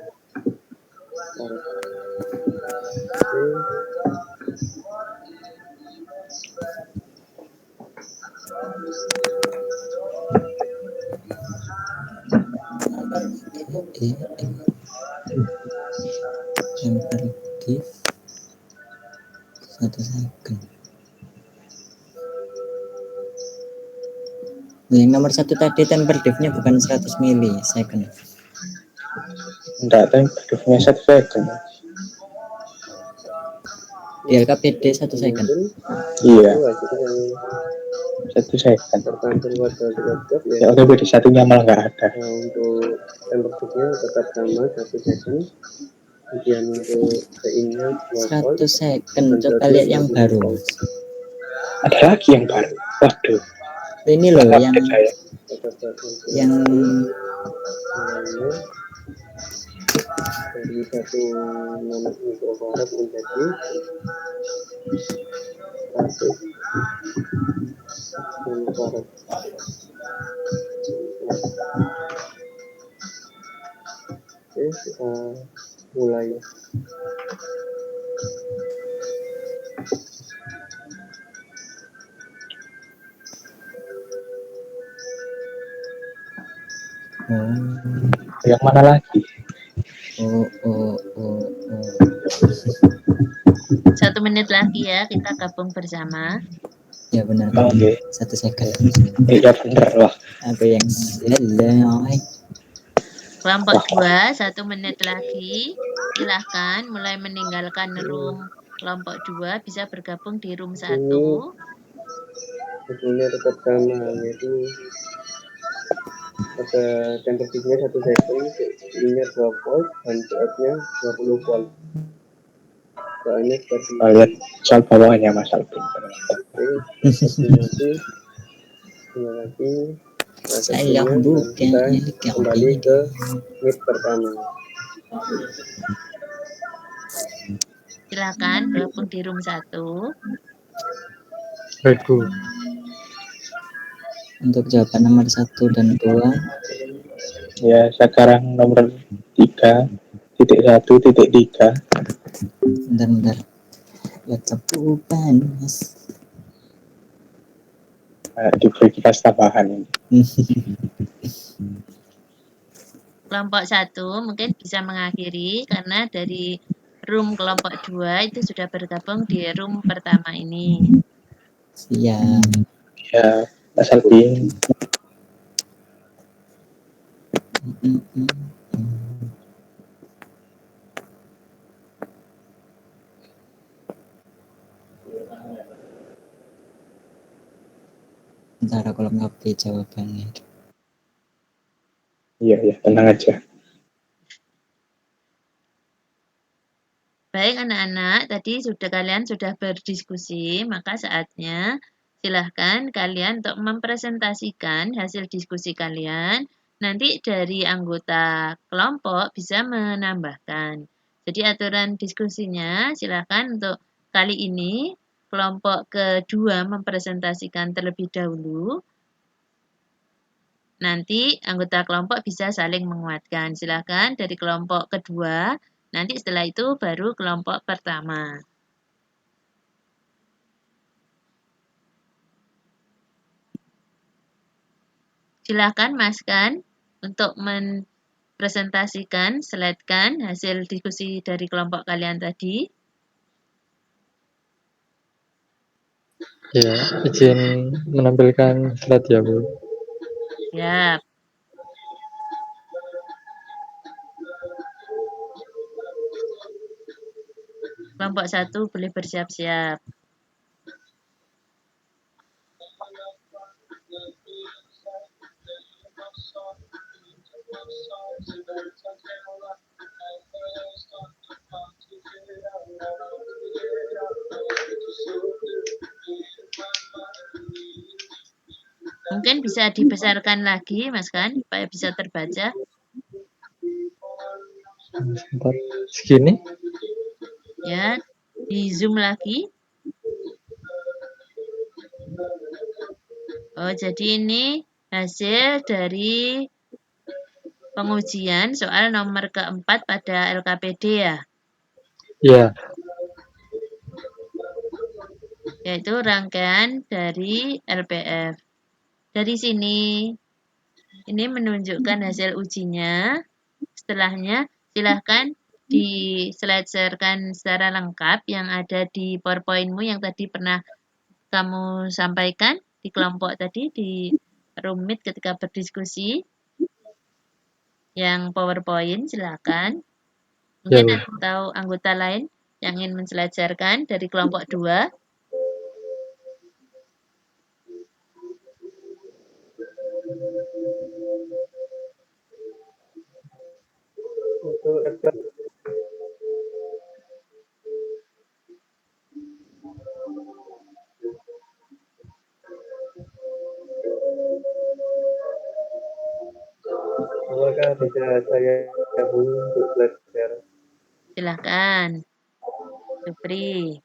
Temper diff 1 second. Yang nomor 1 tadi temper diff-nya bukan 100 mili second. Enggak, tapi berdufnya 1 second. Di LKPD 1 second. Iya, Itu yang 1 second. tertampil pada grafik Ya, LKPD satunya malah nggak ada. untuk temperaturnya tetap sama 1 second. Kemudian untuk PI-nya 2 volt 100 second. Coba lihat yang baru. Ada lagi yang baru. Waduh, Ini loh yang saya. yang dari 1 mikrofarad menjadi 100 mikrofarad. Oke, kita mulai. Yang mana lagi? oh. 1 menit lagi ya, kita gabung bersama. Ya benar. Oke. 1 second. Iya bener lah. Aku yang selesai. Kelompok 2, 1 menit lagi. Silahkan mulai meninggalkan room kelompok 2, bisa bergabung di room 1. Hasilnya tetap sama, yaitu pada temperaturnya 1 second, PI-nya 2 volt dan Pout-nya 20 volt. Soalnya seperti Kita lihat soal bawahnya Mas Alvin. lagi Saya bukan kita kembali ke mid pertama. Silakan gabung di room 1. Baik, Bu. Untuk jawaban nomor 1 dan 2. Ya, sekarang nomor 3.1.3. Bentar. Laptopku panas. Diberi kipas tambahan ini. Kelompok 1 mungkin bisa mengakhiri karena dari room kelompok 2 itu sudah bergabung di room pertama ini. Siap. Ya, Mas Alvin. Ntar aku lengkapi jawabannya. Iya, tenang aja. Baik anak-anak, tadi kalian sudah berdiskusi, maka saatnya silahkan kalian untuk mempresentasikan hasil diskusi kalian. Nanti dari anggota kelompok bisa menambahkan. Jadi aturan diskusinya silahkan untuk kali ini kelompok kedua mempresentasikan terlebih dahulu. nanti anggota kelompok bisa saling menguatkan. Silakan dari kelompok kedua, nanti setelah itu baru kelompok pertama. Silakan Mas Kan untuk presentasikan, slide-kan hasil diskusi dari kelompok kalian tadi. Ya, izin menampilkan slide ya, Bu. Siap. Kelompok 1 boleh bersiap-siap. Mungkin bisa dibesarkan lagi, Mas Kan, supaya bisa terbaca. Sebentar. Segini? Ya, di zoom lagi. Oh, jadi ini hasil dari pengujian soal nomor keempat pada LKPD ya, Ya, yaitu rangkaian dari LPF. Dari sini, ini menunjukkan hasil ujinya. Setelahnya, silahkan di slide-sharekan secara lengkap yang ada di PowerPoint-mu yang tadi pernah kamu sampaikan di kelompok tadi, di Rumit ketika berdiskusi. Yang PowerPoint, silakan. ya, Mungkin Bu. atau anggota lain yang ingin menselarkan dari kelompok 2. Untuk Excel apakah bisa saya gabung untuk belajar? Silakan, Supri.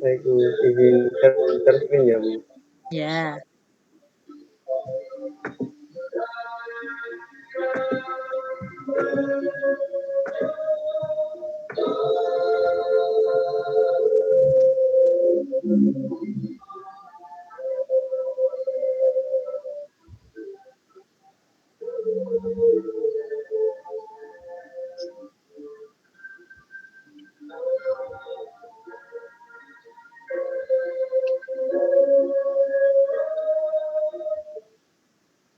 Saya izin share screen ya, Bu. Ya,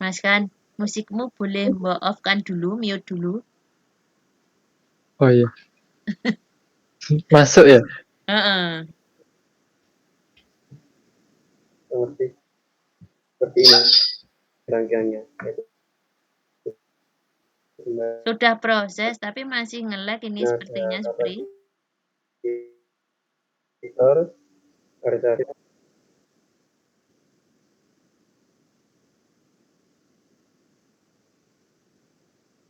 Mas Kan, musikmu boleh mbok off-kan dulu, mute dulu. Oh iya. Masuk ya? Heeh. Seperti ini rangkaiannya. Sudah proses, tapi masih nge-lag ini sepertinya, Ada Supri. kapasitor, ada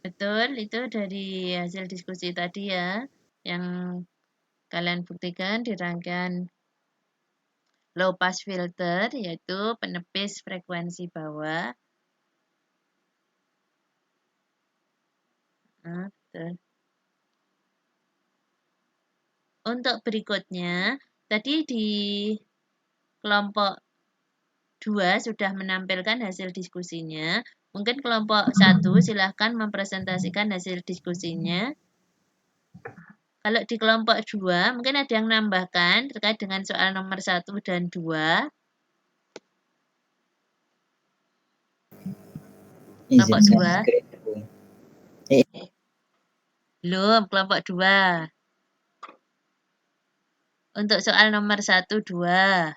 Betul, itu dari hasil diskusi tadi ya, yang kalian buktikan di rangkaian low pass filter, yaitu penepis frekuensi bawah. Nah, betul. Untuk berikutnya, tadi di kelompok 2 sudah menampilkan hasil diskusinya. Mungkin kelompok 1 silahkan mempresentasikan hasil diskusinya. Kalau di kelompok 2, mungkin ada yang menambahkan terkait dengan soal nomor 1 dan 2. Izin Kelompok share 2. screen, Bu. Belum, kelompok 2. Untuk soal nomor 1, 2.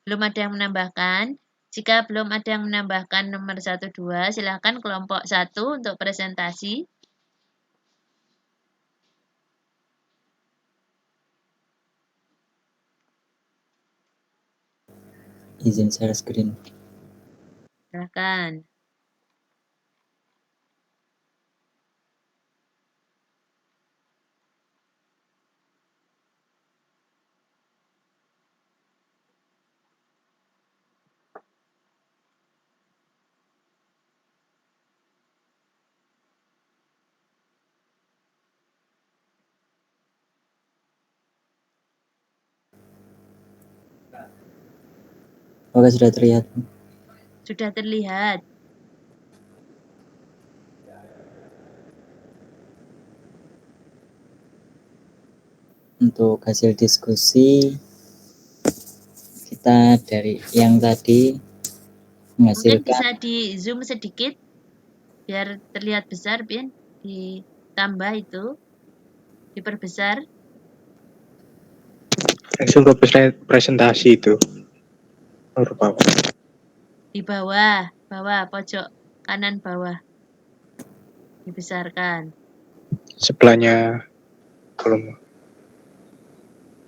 Belum ada yang menambahkan. Jika belum ada yang menambahkan nomor 1, 2, silakan kelompok 1 untuk presentasi. Izin share screen. Silakan. Apakah sudah terlihat? Sudah terlihat. Untuk hasil diskusi kita dari yang tadi Mungkin menghasilkan bisa di zoom sedikit biar terlihat besar, Bin. Ditambah itu, diperbesar. Langsung ke presentasi itu. Menurut Bapak. Di bawah, pojok kanan bawah. Dibesarkan. Sebelahnya kolom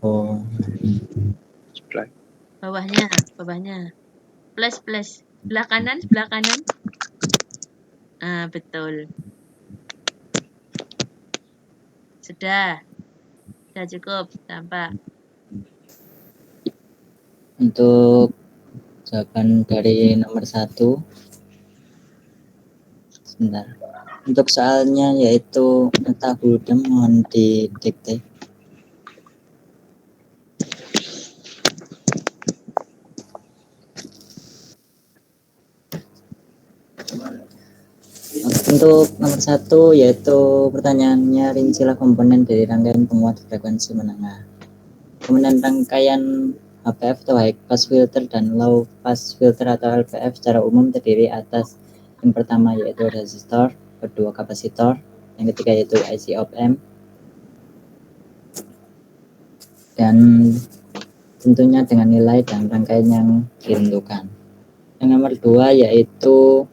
oh, sebelah. Bawahnya. Plus. Sebelah kanan. Ah, betul. Sudah cukup, tampak. untuk jawaban dari nomor 1 sebentar. Untuk soalnya yaitu metabolisme mohon didikte. Untuk nomor 1 yaitu pertanyaannya, rincilah komponen dari rangkaian penguat frekuensi menengah. Komponen rangkaian HPF atau high pass filter dan low pass filter atau LPF secara umum terdiri atas yang pertama yaitu resistor, kedua kapasitor, yang ketiga yaitu IC op-amp, dan tentunya dengan nilai dan rangkaian yang ditentukan. Yang nomor 2 yaitu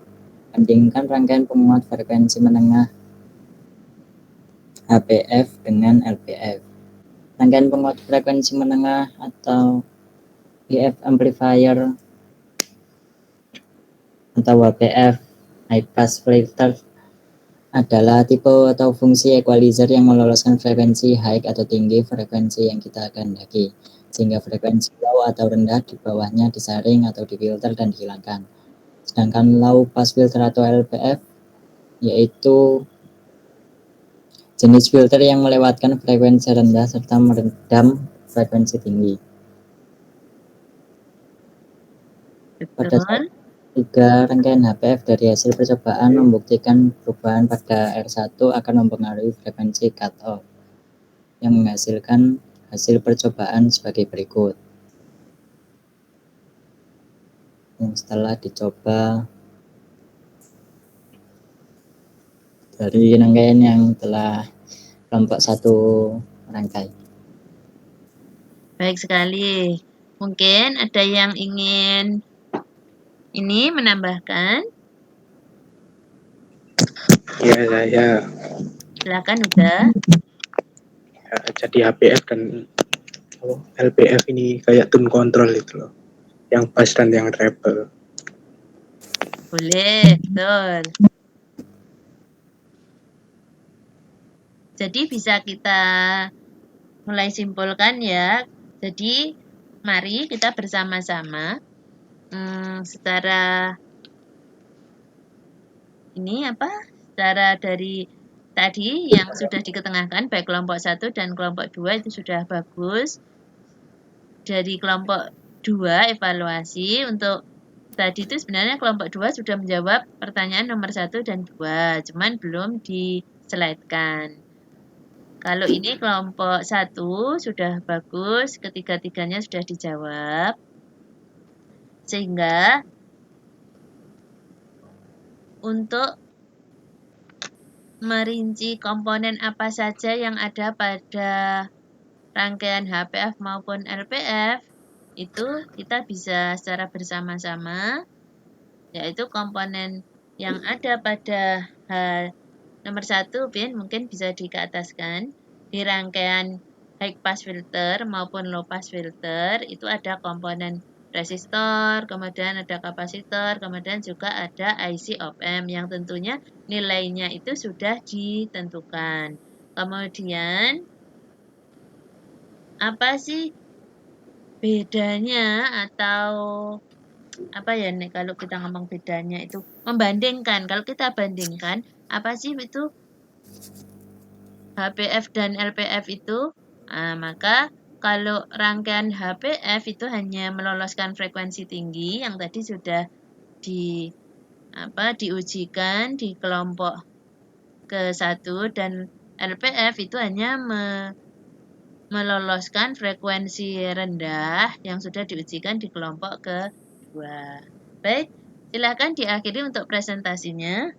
bandingkan rangkaian penguat frekuensi menengah HPF dengan LPF. Rangkaian penguat frekuensi menengah atau HF amplifier atau HPF high pass filter adalah tipe atau fungsi equalizer yang meloloskan frekuensi high atau tinggi frekuensi yang kita kehendaki, sehingga frekuensi low atau rendah di bawahnya disaring atau difilter dan dihilangkan. Sedangkan low pass filter atau LPF yaitu jenis filter yang melewatkan frekuensi rendah serta meredam frekuensi tinggi. Pada Betul. 3 rangkaian HPF dari hasil percobaan membuktikan perubahan pada R1 akan mempengaruhi frekuensi cutoff yang menghasilkan hasil percobaan sebagai berikut. Yang setelah dicoba dari rangkaian yang telah kelompok 1 rangkai. Baik sekali. Mungkin ada yang ingin ini menambahkan? Ya, saya Silakan udah. jadi HPF dan LPF ini kayak tune control itu loh. Yang bass dan yang treble. Boleh, betul. Jadi bisa kita mulai simpulkan ya. Jadi mari kita bersama-sama secara dari tadi yang sudah diketengahkan baik kelompok 1 dan kelompok 2 itu sudah bagus. Dari kelompok 2 evaluasi untuk tadi itu sebenarnya kelompok 2 sudah menjawab pertanyaan nomor 1 dan 2, cuman belum di-slide-kan. Kalau ini kelompok 1 sudah bagus, ketiga-tiganya sudah dijawab. Sehingga untuk merinci komponen apa saja yang ada pada rangkaian HPF maupun LPF, itu kita bisa secara bersama-sama, yaitu komponen yang ada pada nomor 1, Bin, mungkin bisa dikeataskan. Di rangkaian high pass filter maupun low pass filter, itu ada komponen resistor, kemudian ada kapasitor, kemudian juga ada IC op-amp yang tentunya nilainya itu sudah ditentukan. Kemudian, apa sih bedanya atau apa ya nih kalau kita ngomong bedanya itu membandingkan. Kalau kita bandingkan, apa sih itu HPF dan LPF itu? Nah, maka kalau rangkaian HPF itu hanya meloloskan frekuensi tinggi yang tadi sudah diujikan di kelompok ke-1, dan LPF itu hanya meloloskan frekuensi rendah yang sudah diujikan di kelompok ke-2. Baik, silakan diakhiri untuk presentasinya.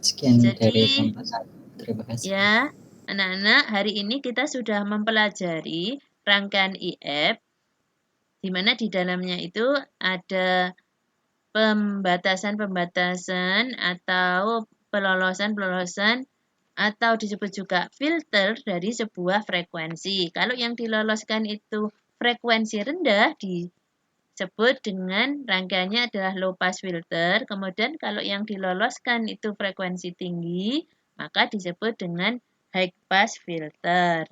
Sekian Jadi, dari kelompok 1. Terima kasih. Ya, anak-anak, hari ini kita sudah mempelajari rangkaian IF, di mana di dalamnya itu ada pembatasan-pembatasan atau pelolosan-pelolosan atau disebut juga filter dari sebuah frekuensi. Kalau yang diloloskan itu frekuensi rendah disebut dengan rangkaiannya adalah low pass filter. Kemudian kalau yang diloloskan itu frekuensi tinggi, maka disebut dengan high pass filter.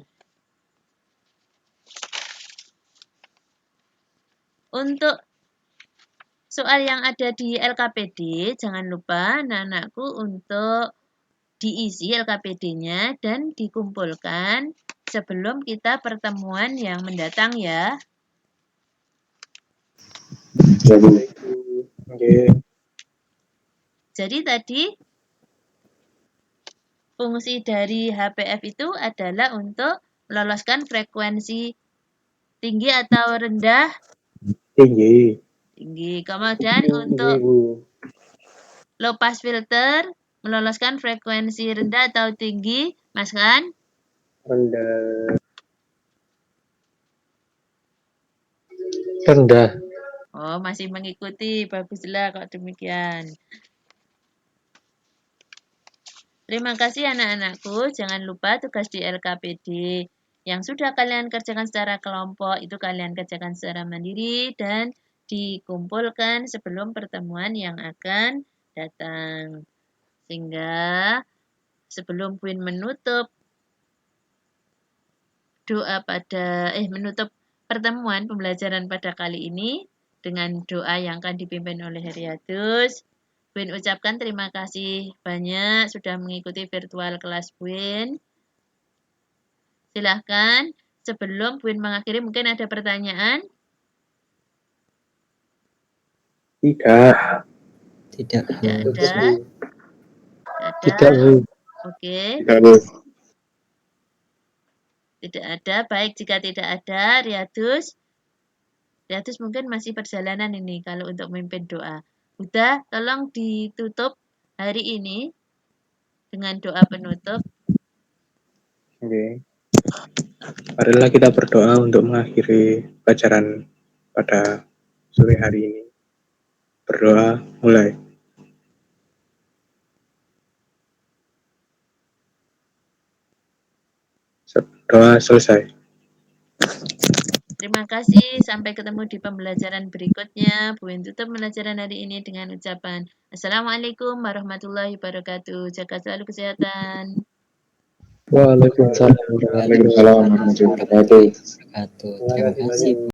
Untuk soal yang ada di LKPD, jangan lupa anak-anakku untuk diisi LKPD-nya dan dikumpulkan sebelum kita pertemuan yang mendatang ya. Jadi tadi fungsi dari HPF itu adalah untuk meloloskan frekuensi tinggi atau rendah? Tinggi. Tinggi. Kemudian untuk low pass filter meloloskan frekuensi rendah atau tinggi, Mas Khan? Rendah. Rendah. Oh, masih mengikuti. Baguslah kok demikian. Terima kasih anak-anakku. Jangan lupa tugas di LKPD yang sudah kalian kerjakan secara kelompok itu kalian kerjakan secara mandiri dan dikumpulkan sebelum pertemuan yang akan datang. Sehingga sebelum Puin menutup menutup pertemuan pembelajaran pada kali ini dengan doa yang akan dipimpin oleh Heriatus. Puin ucapkan terima kasih banyak sudah mengikuti virtual kelas Puin. Silahkan, sebelum Puin mengakhiri mungkin ada pertanyaan? Tidak. Tidak, Tidak Bu. ada. Tidak, Bu. Oke. Tidak, Bu. Tidak ada. Baik, jika tidak ada, Riatus mungkin masih perjalanan ini kalau untuk memimpin doa. Udah, tolong ditutup hari ini dengan doa penutup. Oke. Marilah kita berdoa untuk mengakhiri pelajaran pada sore hari ini. Berdoa mulai. Doa selesai. Terima kasih. Sampai ketemu di pembelajaran berikutnya. Puin tutup pembelajaran hari ini dengan ucapan Assalamualaikum warahmatullahi wabarakatuh. Jaga selalu kesehatan. Waalaikumsalam. Waalaikumsalam warahmatullahi wabarakatuh. Terima kasih, Bu.